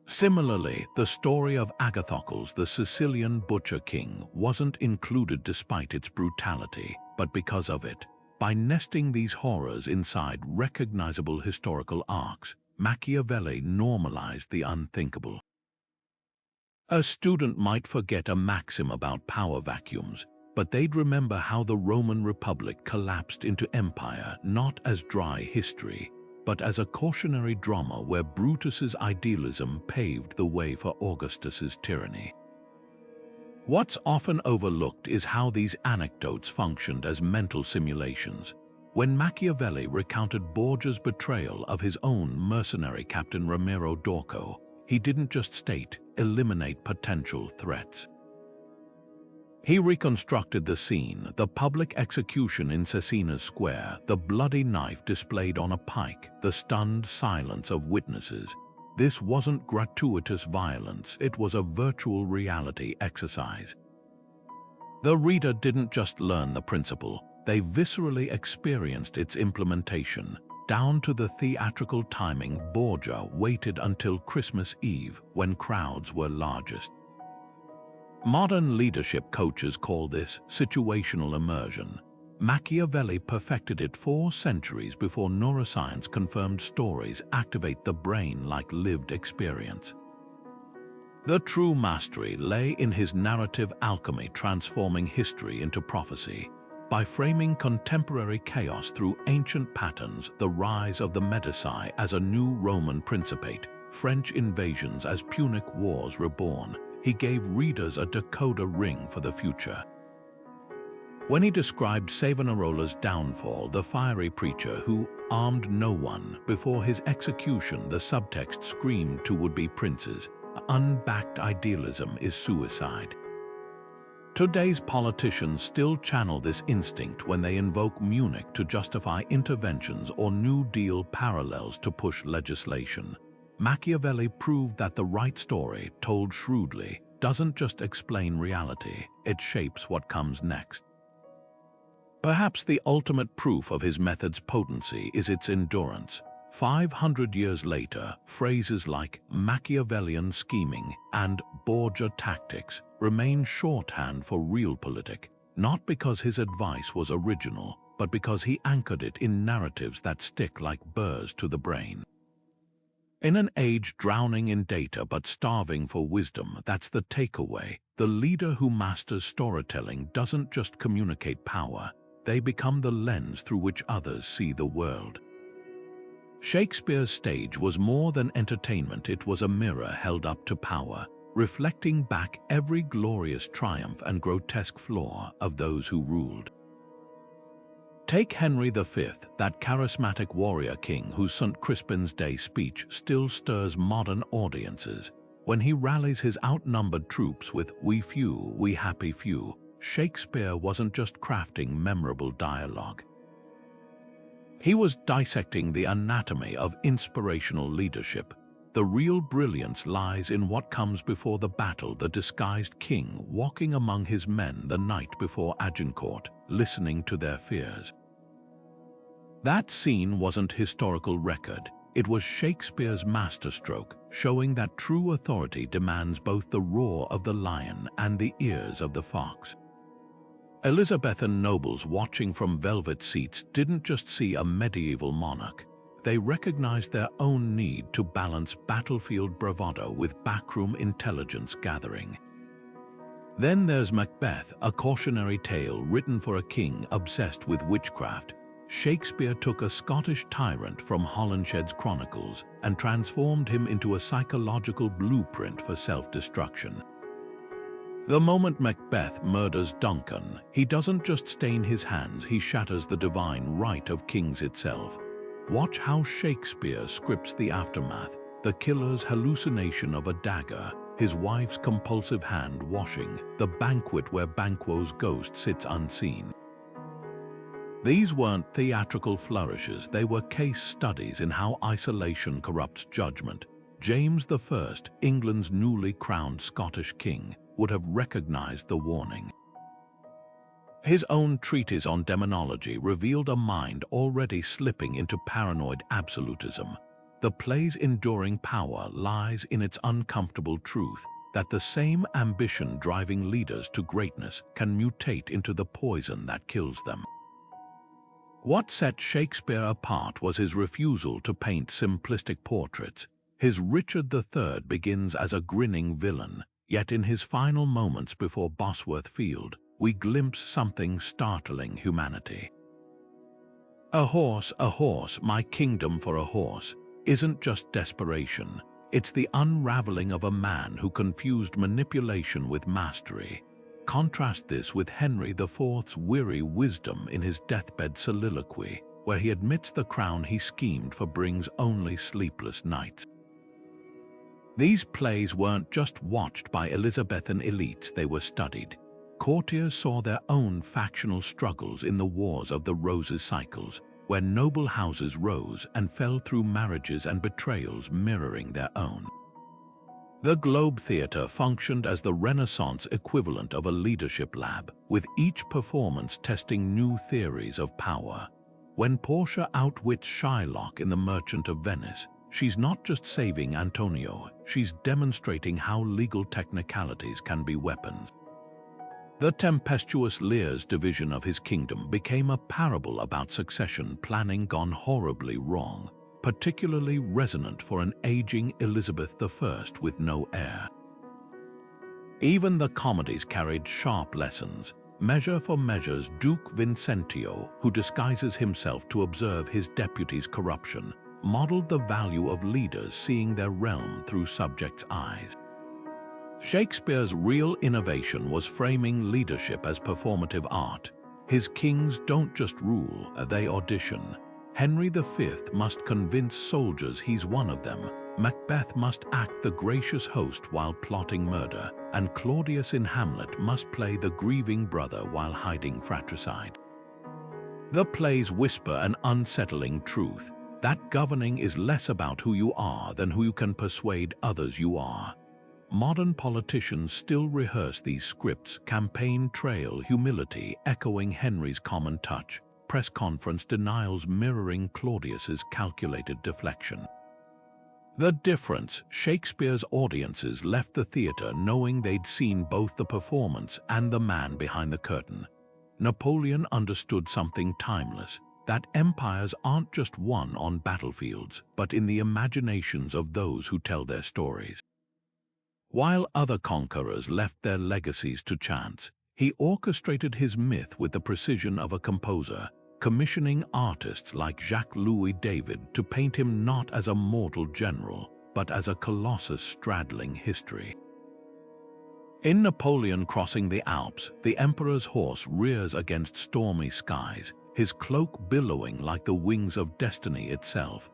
Similarly, the story of Agathocles, the Sicilian butcher king, wasn't included despite its brutality, but because of it. By nesting these horrors inside recognizable historical arcs, Machiavelli normalized the unthinkable. A student might forget a maxim about power vacuums, but they'd remember how the Roman Republic collapsed into empire not as dry history, but as a cautionary drama where Brutus's idealism paved the way for Augustus's tyranny. What's often overlooked is how these anecdotes functioned as mental simulations. When Machiavelli recounted Borgia's betrayal of his own mercenary captain Ramiro d'Orco, he didn't just state, eliminate potential threats. He reconstructed the scene, the public execution in Caecina's square, the bloody knife displayed on a pike, the stunned silence of witnesses. This wasn't gratuitous violence, it was a virtual reality exercise. The reader didn't just learn the principle, they viscerally experienced its implementation. Down to the theatrical timing, Borgia waited until Christmas Eve when crowds were largest. Modern leadership coaches call this situational immersion. Machiavelli perfected it 4 centuries before neuroscience confirmed stories activate the brain like lived experience. The true mastery lay in his narrative alchemy, transforming history into prophecy. By framing contemporary chaos through ancient patterns, the rise of the Medici as a new Roman principate, French invasions as Punic Wars reborn, he gave readers a decoder ring for the future. When he described Savonarola's downfall, the fiery preacher who armed no one, before his execution the subtext screamed to would-be princes, unbacked idealism is suicide. Today's politicians still channel this instinct when they invoke Munich to justify interventions or New Deal parallels to push legislation. Machiavelli proved that the right story, told shrewdly, doesn't just explain reality, it shapes what comes next. Perhaps the ultimate proof of his method's potency is its endurance. 500 years later, phrases like Machiavellian scheming and Borgia tactics remain shorthand for realpolitik, not because his advice was original, but because he anchored it in narratives that stick like burrs to the brain. In an age drowning in data but starving for wisdom, that's the takeaway. The leader who masters storytelling doesn't just communicate power, they become the lens through which others see the world. Shakespeare's stage was more than entertainment, it was a mirror held up to power, reflecting back every glorious triumph and grotesque flaw of those who ruled. Take Henry V, that charismatic warrior king whose St. Crispin's Day speech still stirs modern audiences. When he rallies his outnumbered troops with "we few, we happy few," Shakespeare wasn't just crafting memorable dialogue. He was dissecting the anatomy of inspirational leadership. The real brilliance lies in what comes before the battle, the disguised king walking among his men the night before Agincourt, listening to their fears. That scene wasn't historical record, it was Shakespeare's masterstroke, showing that true authority demands both the roar of the lion and the ears of the fox. Elizabethan nobles watching from velvet seats didn't just see a medieval monarch. They recognized their own need to balance battlefield bravado with backroom intelligence gathering. Then there's Macbeth, a cautionary tale written for a king obsessed with witchcraft. Shakespeare took a Scottish tyrant from Holinshed's Chronicles and transformed him into a psychological blueprint for self-destruction. The moment Macbeth murders Duncan, he doesn't just stain his hands, he shatters the divine right of kings itself. Watch how Shakespeare scripts the aftermath: the killer's hallucination of a dagger, his wife's compulsive hand washing, the banquet where Banquo's ghost sits unseen. These weren't theatrical flourishes, they were case studies in how isolation corrupts judgment. James I, England's newly crowned Scottish king, would have recognized the warning. His own treatise on demonology revealed a mind already slipping into paranoid absolutism. The play's enduring power lies in its uncomfortable truth that the same ambition driving leaders to greatness can mutate into the poison that kills them. What set Shakespeare apart was his refusal to paint simplistic portraits. His Richard III begins as a grinning villain, yet in his final moments before Bosworth Field, we glimpse something startling: humanity. A horse, my kingdom for a horse, isn't just desperation. It's the unraveling of a man who confused manipulation with mastery. Contrast this with Henry IV's weary wisdom in his deathbed soliloquy, where he admits the crown he schemed for brings only sleepless nights. These plays weren't just watched by Elizabethan elites, they were studied. Courtiers saw their own factional struggles in the Wars of the Roses cycles, where noble houses rose and fell through marriages and betrayals mirroring their own. The Globe Theatre functioned as the Renaissance equivalent of a leadership lab, with each performance testing new theories of power. When Portia outwits Shylock in The Merchant of Venice, she's not just saving Antonio, she's demonstrating how legal technicalities can be weapons. The tempestuous Lear's division of his kingdom became a parable about succession planning gone horribly wrong, particularly resonant for an aging Elizabeth I with no heir. Even the comedies carried sharp lessons. Measure for Measure's Duke Vincentio, who disguises himself to observe his deputy's corruption, modeled the value of leaders seeing their realm through subjects' eyes. Shakespeare's real innovation was framing leadership as performative art. His kings don't just rule, they audition. Henry V must convince soldiers he's one of them. Macbeth must act the gracious host while plotting murder, and Claudius in Hamlet must play the grieving brother while hiding fratricide. The plays whisper an unsettling truth, that governing is less about who you are than who you can persuade others you are. Modern politicians still rehearse these scripts: campaign trail humility echoing Henry's common touch, press conference denials mirroring Claudius's calculated deflection. The difference: Shakespeare's audiences left the theater knowing they'd seen both the performance and the man behind the curtain. Napoleon understood something timeless, that empires aren't just won on battlefields, but in the imaginations of those who tell their stories. While other conquerors left their legacies to chance, he orchestrated his myth with the precision of a composer, commissioning artists like Jacques-Louis David to paint him not as a mortal general, but as a colossus straddling history. In Napoleon Crossing the Alps, the emperor's horse rears against stormy skies, his cloak billowing like the wings of destiny itself.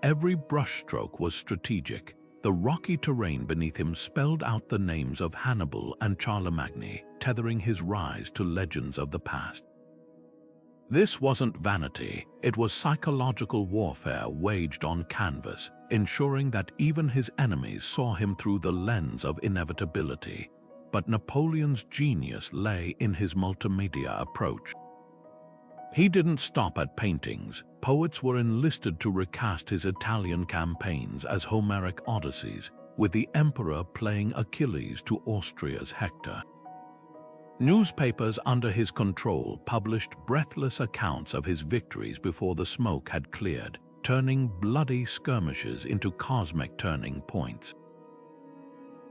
Every brushstroke was strategic. The rocky terrain beneath him spelled out the names of Hannibal and Charlemagne, tethering his rise to legends of the past. This wasn't vanity, it was psychological warfare waged on canvas, ensuring that even his enemies saw him through the lens of inevitability. But Napoleon's genius lay in his multimedia approach. He didn't stop at paintings. Poets were enlisted to recast his Italian campaigns as Homeric Odysseys, with the emperor playing Achilles to Austria's Hector. Newspapers under his control published breathless accounts of his victories before the smoke had cleared, turning bloody skirmishes into cosmic turning points.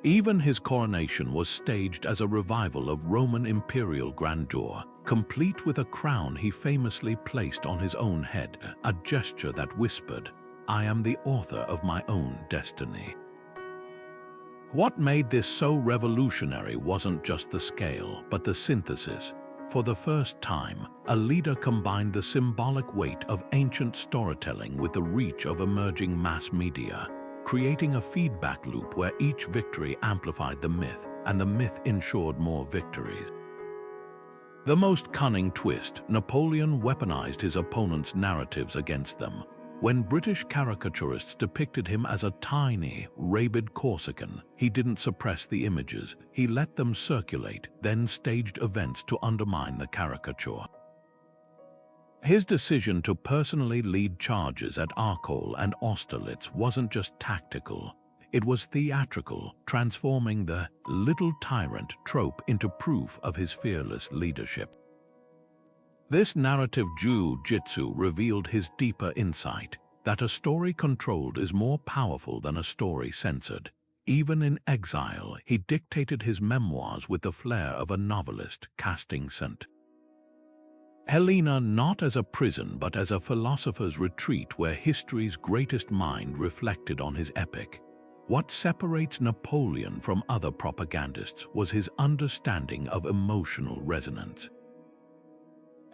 Even his coronation was staged as a revival of Roman imperial grandeur, complete with a crown he famously placed on his own head, a gesture that whispered, "I am the author of my own destiny." What made this so revolutionary wasn't just the scale, but the synthesis. For the first time, a leader combined the symbolic weight of ancient storytelling with the reach of emerging mass media, creating a feedback loop where each victory amplified the myth, and the myth ensured more victories. The most cunning twist, Napoleon weaponized his opponents' narratives against them. When British caricaturists depicted him as a tiny, rabid Corsican, he didn't suppress the images, he let them circulate, then staged events to undermine the caricature. His decision to personally lead charges at Arcole and Austerlitz wasn't just tactical, it was theatrical, transforming the little tyrant trope into proof of his fearless leadership. This narrative jiu-jitsu revealed his deeper insight, that a story controlled is more powerful than a story censored. Even in exile, he dictated his memoirs with the flair of a novelist casting scent. Helena not as a prison but as a philosopher's retreat where history's greatest mind reflected on his epic. What separates Napoleon from other propagandists was his understanding of emotional resonance.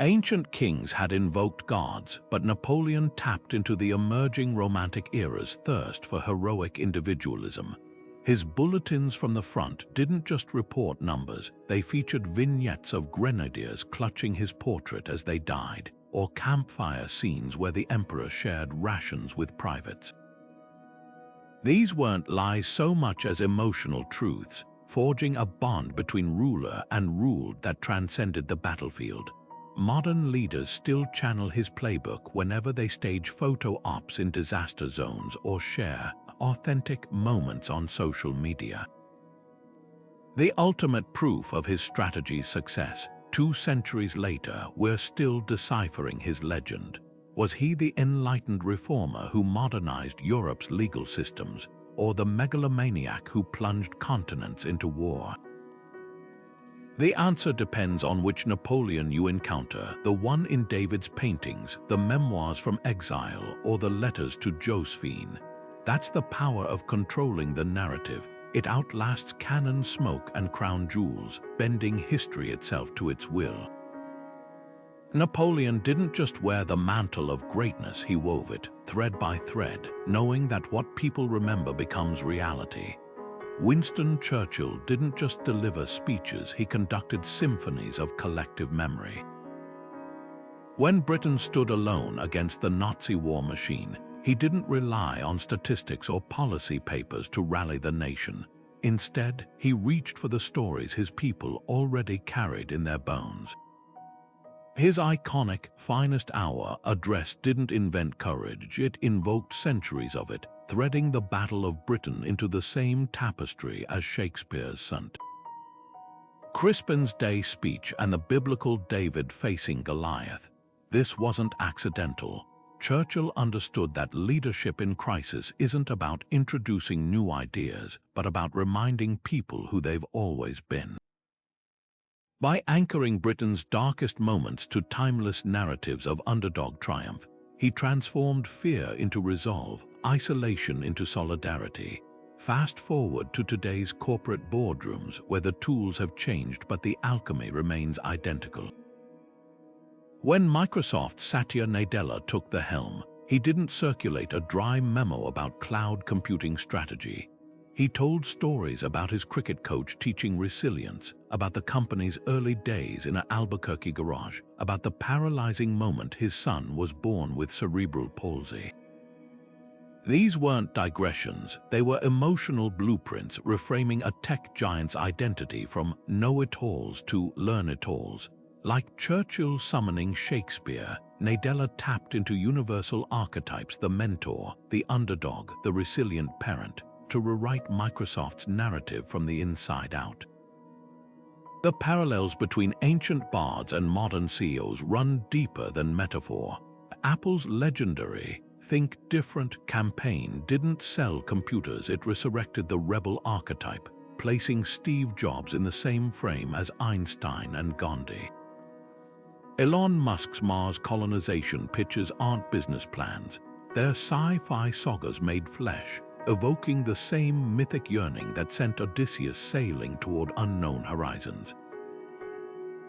Ancient kings had invoked gods, but Napoleon tapped into the emerging Romantic era's thirst for heroic individualism. His bulletins from the front didn't just report numbers, they featured vignettes of grenadiers clutching his portrait as they died, or campfire scenes where the emperor shared rations with privates. These weren't lies so much as emotional truths, forging a bond between ruler and ruled that transcended the battlefield. Modern leaders still channel his playbook whenever they stage photo ops in disaster zones or share authentic moments on social media. The ultimate proof of his strategy's success, 2 centuries later, we're still deciphering his legend. Was he the enlightened reformer who modernized Europe's legal systems, or the megalomaniac who plunged continents into war? The answer depends on which Napoleon you encounter, the one in David's paintings, the memoirs from exile, or the letters to Josephine. That's the power of controlling the narrative. It outlasts cannon smoke and crown jewels, bending history itself to its will. Napoleon didn't just wear the mantle of greatness, he wove it, thread by thread, knowing that what people remember becomes reality. Winston Churchill didn't just deliver speeches, he conducted symphonies of collective memory. When Britain stood alone against the Nazi war machine, he didn't rely on statistics or policy papers to rally the nation. Instead, he reached for the stories his people already carried in their bones. His iconic finest hour address didn't invent courage, it invoked centuries of it, threading the Battle of Britain into the same tapestry as Shakespeare's sonnet. Crispin's Day speech and the biblical David facing Goliath. This wasn't accidental. Churchill understood that leadership in crisis isn't about introducing new ideas, but about reminding people who they've always been. By anchoring Britain's darkest moments to timeless narratives of underdog triumph, he transformed fear into resolve, isolation into solidarity. Fast forward to today's corporate boardrooms where the tools have changed but the alchemy remains identical. When Microsoft's Satya Nadella took the helm, he didn't circulate a dry memo about cloud computing strategy. He told stories about his cricket coach teaching resilience, about the company's early days in an Albuquerque garage, about the paralyzing moment his son was born with cerebral palsy. These weren't digressions, they were emotional blueprints reframing a tech giant's identity from know-it-alls to learn-it-alls. Like Churchill summoning Shakespeare, Nadella tapped into universal archetypes: the mentor, the underdog, the resilient parent, to rewrite Microsoft's narrative from the inside out. The parallels between ancient bards and modern CEOs run deeper than metaphor. Apple's legendary Think Different campaign didn't sell computers, it resurrected the rebel archetype, placing Steve Jobs in the same frame as Einstein and Gandhi. Elon Musk's Mars colonization pitches aren't business plans. They're sci-fi sagas made flesh. evoking the same mythic yearning that sent Odysseus sailing toward unknown horizons.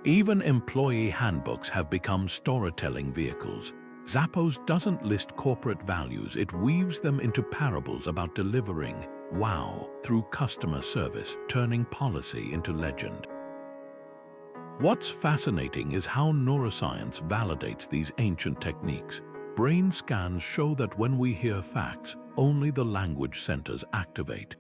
Even employee handbooks have become storytelling vehicles. Zappos doesn't list corporate values, it weaves them into parables about delivering wow through customer service, turning policy into legend. What's fascinating is how neuroscience validates these ancient techniques. Brain scans show that when we hear facts, only the language centers activate.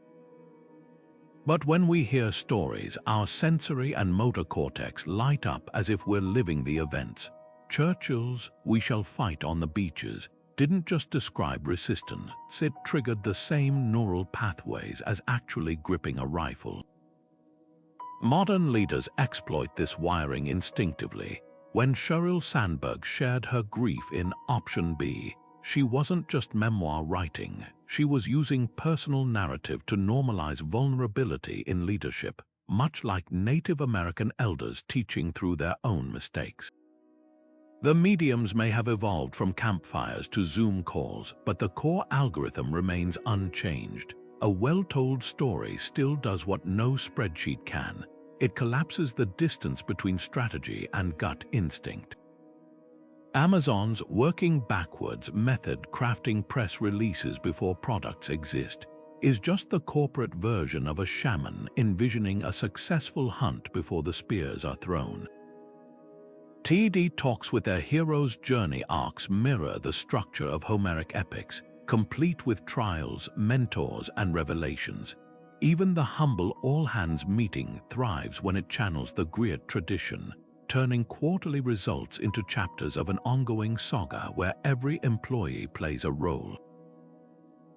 But when we hear stories, our sensory and motor cortex light up as if we're living the events. Churchill's "We shall fight on the beaches" didn't just describe resistance, it triggered the same neural pathways as actually gripping a rifle. Modern leaders exploit this wiring instinctively. When Sheryl Sandberg shared her grief in Option B, she wasn't just memoir writing, she was using personal narrative to normalize vulnerability in leadership, much like Native American elders teaching through their own mistakes. The mediums may have evolved from campfires to Zoom calls, but the core algorithm remains unchanged. A well-told story still does what no spreadsheet can. It collapses the distance between strategy and gut instinct. Amazon's working backwards method, crafting press releases before products exist, is just the corporate version of a shaman envisioning a successful hunt before the spears are thrown. TD Talks with their heroes' journey arcs mirror the structure of Homeric epics, complete with trials, mentors, and revelations. Even the humble all-hands meeting thrives when it channels the griot tradition, turning quarterly results into chapters of an ongoing saga where every employee plays a role.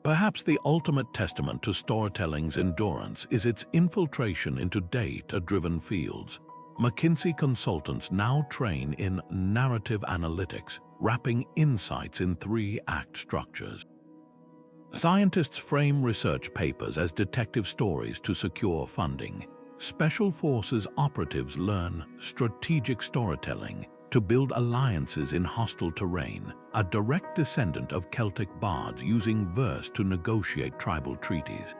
Perhaps the ultimate testament to storytelling's endurance is its infiltration into data-driven fields. McKinsey consultants now train in narrative analytics, wrapping insights in 3-act structures. Scientists frame research papers as detective stories to secure funding. Special Forces operatives learn strategic storytelling to build alliances in hostile terrain, a direct descendant of Celtic bards using verse to negotiate tribal treaties.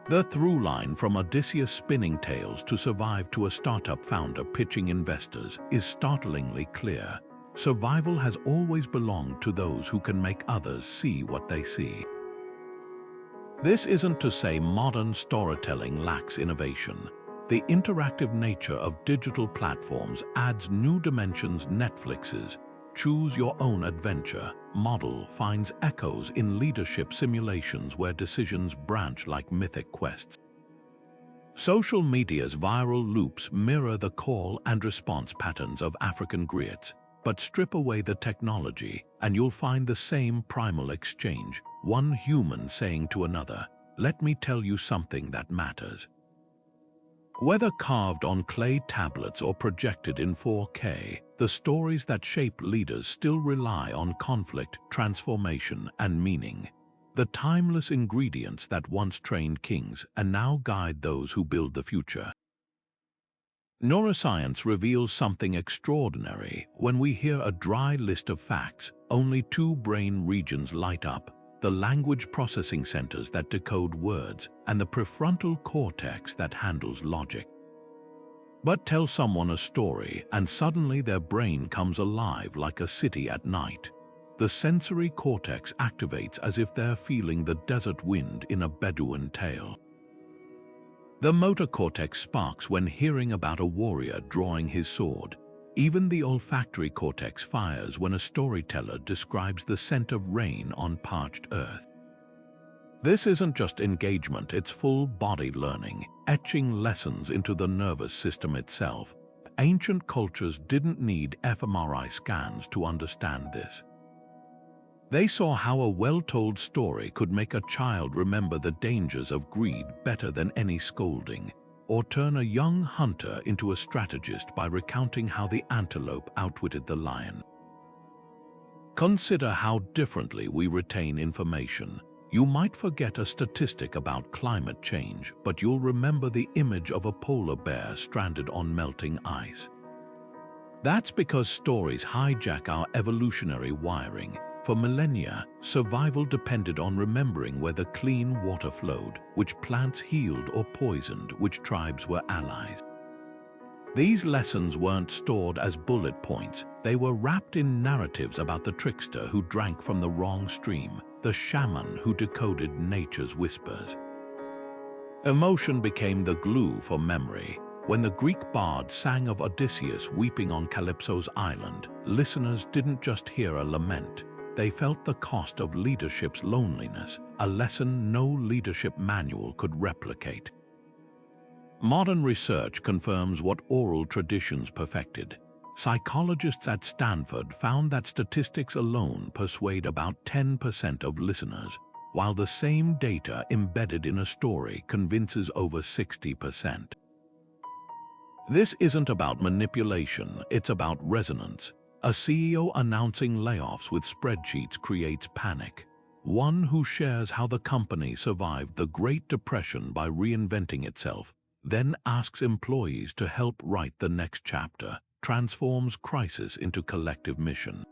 The through line from Odysseus spinning tales to survive to a startup founder pitching investors is startlingly clear. Survival has always belonged to those who can make others see what they see. This isn't to say modern storytelling lacks innovation. The interactive nature of digital platforms adds new dimensions. Netflix's Choose Your Own Adventure model finds echoes in leadership simulations where decisions branch like mythic quests. Social media's viral loops mirror the call and response patterns of African griots, but strip away the technology and you'll find the same primal exchange, one human saying to another, "Let me tell you something that matters." Whether carved on clay tablets or projected in 4K, the stories that shape leaders still rely on conflict, transformation, and meaning. The timeless ingredients that once trained kings and now guide those who build the future. Neuroscience reveals something extraordinary. When we hear a dry list of facts, only 2 brain regions light up: the language processing centers that decode words and the prefrontal cortex that handles logic. But tell someone a story and suddenly their brain comes alive like a city at night. The sensory cortex activates as if they're feeling the desert wind in a Bedouin tale. The motor cortex sparks when hearing about a warrior drawing his sword. Even the olfactory cortex fires when a storyteller describes the scent of rain on parched earth. This isn't just engagement, it's full-body learning, etching lessons into the nervous system itself. Ancient cultures didn't need fMRI scans to understand this. They saw how a well-told story could make a child remember the dangers of greed better than any scolding, or turn a young hunter into a strategist by recounting how the antelope outwitted the lion. Consider how differently we retain information. You might forget a statistic about climate change, but you'll remember the image of a polar bear stranded on melting ice. That's because stories hijack our evolutionary wiring, For millennia, survival depended on remembering where the clean water flowed, which plants healed or poisoned, which tribes were allies. These lessons weren't stored as bullet points. They were wrapped in narratives about the trickster who drank from the wrong stream, the shaman who decoded nature's whispers. Emotion became the glue for memory. When the Greek bards sang of Odysseus weeping on Calypso's island, listeners didn't just hear a lament. They felt the cost of leadership's loneliness, a lesson no leadership manual could replicate. Modern research confirms what oral traditions perfected. Psychologists at Stanford found that statistics alone persuade about 10% of listeners, while the same data embedded in a story convinces over 60%. This isn't about manipulation, it's about resonance. A CEO announcing layoffs with spreadsheets creates panic. One who shares how the company survived the Great Depression by reinventing itself, then asks employees to help write the next chapter, transforms crisis into collective mission.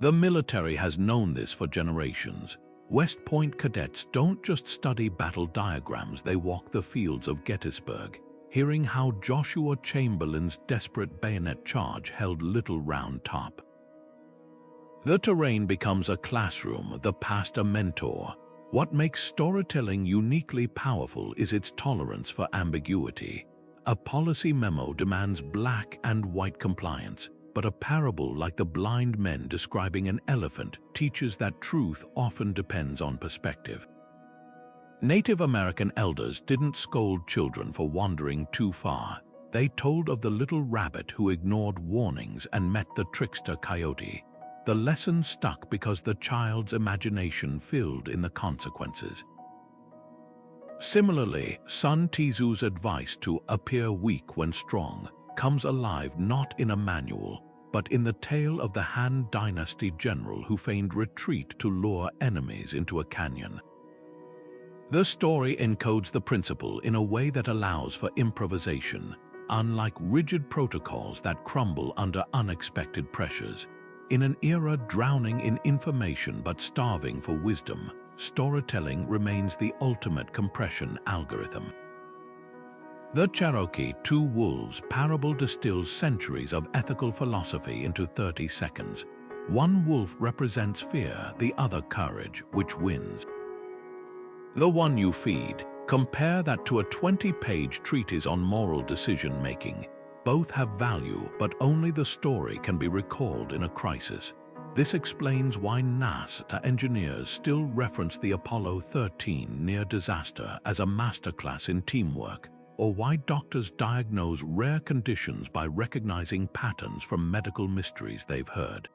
The military has known this for generations. West Point cadets don't just study battle diagrams, they walk the fields of Gettysburg, hearing how Joshua Chamberlain's desperate bayonet charge held Little Round Top. The terrain becomes a classroom, the past a mentor. What makes storytelling uniquely powerful is its tolerance for ambiguity. A policy memo demands black and white compliance, but a parable like the blind men describing an elephant teaches that truth often depends on perspective. Native American elders didn't scold children for wandering too far. They told of the little rabbit who ignored warnings and met the trickster coyote. The lesson stuck because the child's imagination filled in the consequences. Similarly, Sun Tzu's advice to appear weak when strong comes alive not in a manual, but in the tale of the Han Dynasty general who feigned retreat to lure enemies into a canyon. The story encodes the principle in a way that allows for improvisation, unlike rigid protocols that crumble under unexpected pressures. In an era drowning in information but starving for wisdom, storytelling remains the ultimate compression algorithm. The Cherokee Two Wolves parable distills centuries of ethical philosophy into 30 seconds. One wolf represents fear, the other courage, which wins. The one you feed. Compare that to a 20-page treatise on moral decision-making. Both have value, but only the story can be recalled in a crisis. This explains why NASA engineers still reference the Apollo 13 near disaster as a masterclass in teamwork, or why doctors diagnose rare conditions by recognizing patterns from medical mysteries they've heard.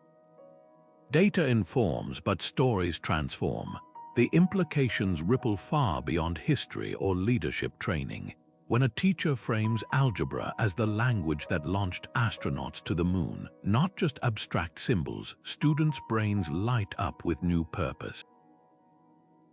Data informs, but stories transform. The implications ripple far beyond history or leadership training. When a teacher frames algebra as the language that launched astronauts to the moon, not just abstract symbols, students' brains light up with new purpose.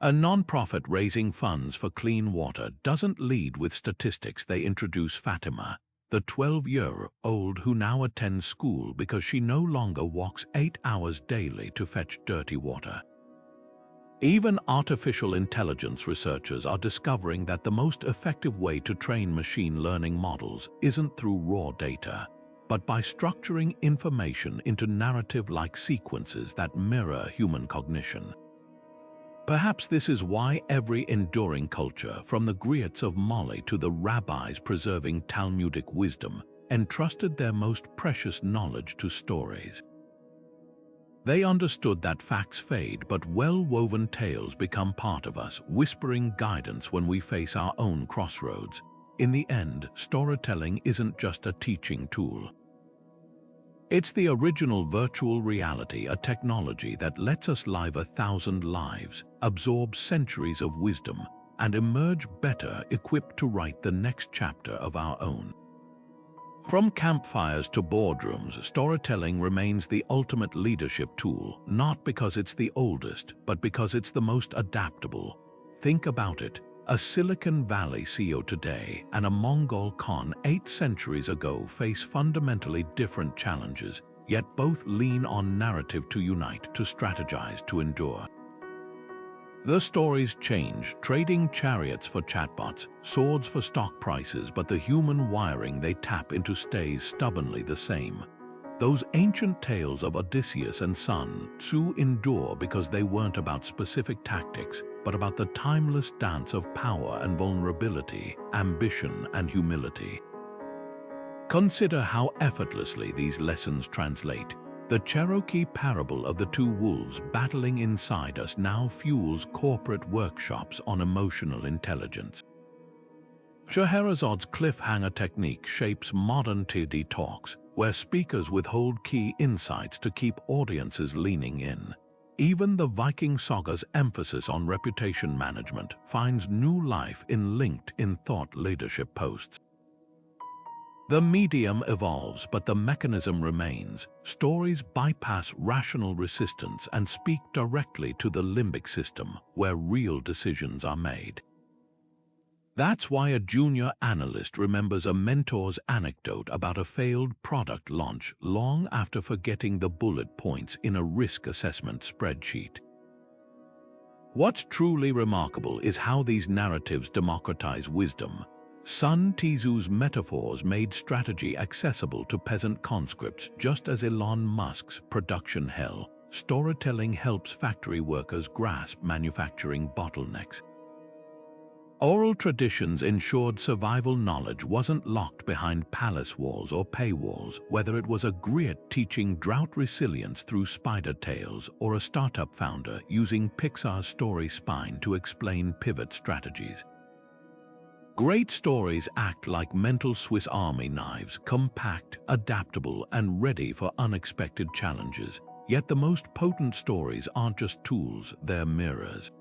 A nonprofit raising funds for clean water doesn't lead with statistics. They introduce Fatima, the 12-year-old who now attends school because she no longer walks 8 hours daily to fetch dirty water. Even artificial intelligence researchers are discovering that the most effective way to train machine learning models isn't through raw data, but by structuring information into narrative-like sequences that mirror human cognition. Perhaps this is why every enduring culture, from the griots of Mali to the rabbis preserving Talmudic wisdom, entrusted their most precious knowledge to stories. They understood that facts fade, but well-woven tales become part of us, whispering guidance when we face our own crossroads. In the end, storytelling isn't just a teaching tool. It's the original virtual reality, a technology that lets us live 1,000 lives, absorb centuries of wisdom, and emerge better equipped to write the next chapter of our own. From campfires to boardrooms, storytelling remains the ultimate leadership tool, not because it's the oldest, but because it's the most adaptable. Think about it. A Silicon Valley CEO today and a Mongol Khan 8 centuries ago face fundamentally different challenges, yet both lean on narrative to unite, to strategize, to endure. The stories change, trading chariots for chatbots, swords for stock prices, but the human wiring they tap into stays stubbornly the same. Those ancient tales of Odysseus and Sun Tzu endure because they weren't about specific tactics, but about the timeless dance of power and vulnerability, ambition and humility. Consider how effortlessly these lessons translate. The Cherokee parable of the two wolves battling inside us now fuels corporate workshops on emotional intelligence. Scheherazad's cliffhanger technique shapes modern TED Talks, where speakers withhold key insights to keep audiences leaning in. Even the Viking saga's emphasis on reputation management finds new life in LinkedIn thought leadership posts. The medium evolves, but the mechanism remains. Stories bypass rational resistance and speak directly to the limbic system, where real decisions are made. That's why a junior analyst remembers a mentor's anecdote about a failed product launch long after forgetting the bullet points in a risk assessment spreadsheet. What's truly remarkable is how these narratives democratize wisdom. Sun Tzu's metaphors made strategy accessible to peasant conscripts, just as Elon Musk's production hell. Storytelling helps factory workers grasp manufacturing bottlenecks. Oral traditions ensured survival knowledge wasn't locked behind palace walls or paywalls, whether it was a griot teaching drought resilience through spider tales or a startup founder using Pixar's story spine to explain pivot strategies. Great stories act like mental Swiss Army knives, compact, adaptable, and ready for unexpected challenges. Yet the most potent stories aren't just tools, they're mirrors.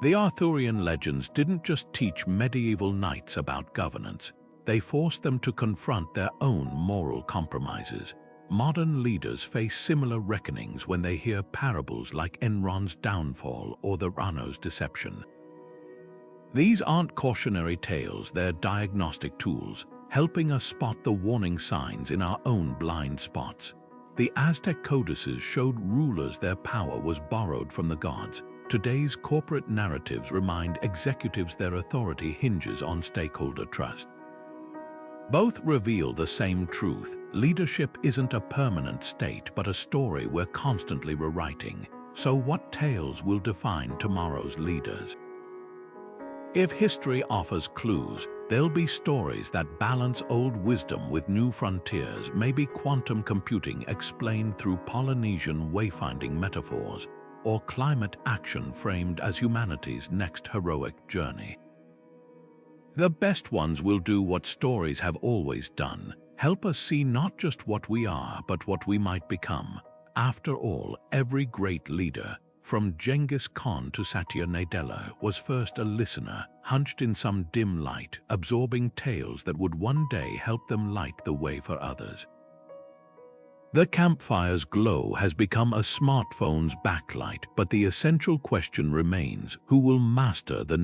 The Arthurian legends didn't just teach medieval knights about governance, they forced them to confront their own moral compromises. Modern leaders face similar reckonings when they hear parables like Enron's downfall or the Rano's deception. These aren't cautionary tales, they're diagnostic tools, helping us spot the warning signs in our own blind spots. The Aztec codices showed rulers their power was borrowed from the gods. Today's corporate narratives remind executives their authority hinges on stakeholder trust. Both reveal the same truth: leadership isn't a permanent state, but a story we're constantly rewriting. So what tales will define tomorrow's leaders? If history offers clues, there'll be stories that balance old wisdom with new frontiers, maybe quantum computing explained through Polynesian wayfinding metaphors, or climate action framed as humanity's next heroic journey. The best ones will do what stories have always done: help us see not just what we are, but what we might become. After all, every great leader, from Genghis Khan to Satya Nadella, was first a listener, hunched in some dim light, absorbing tales that would one day help them light the way for others. The campfire's glow has become a smartphone's backlight, but the essential question remains: who will master the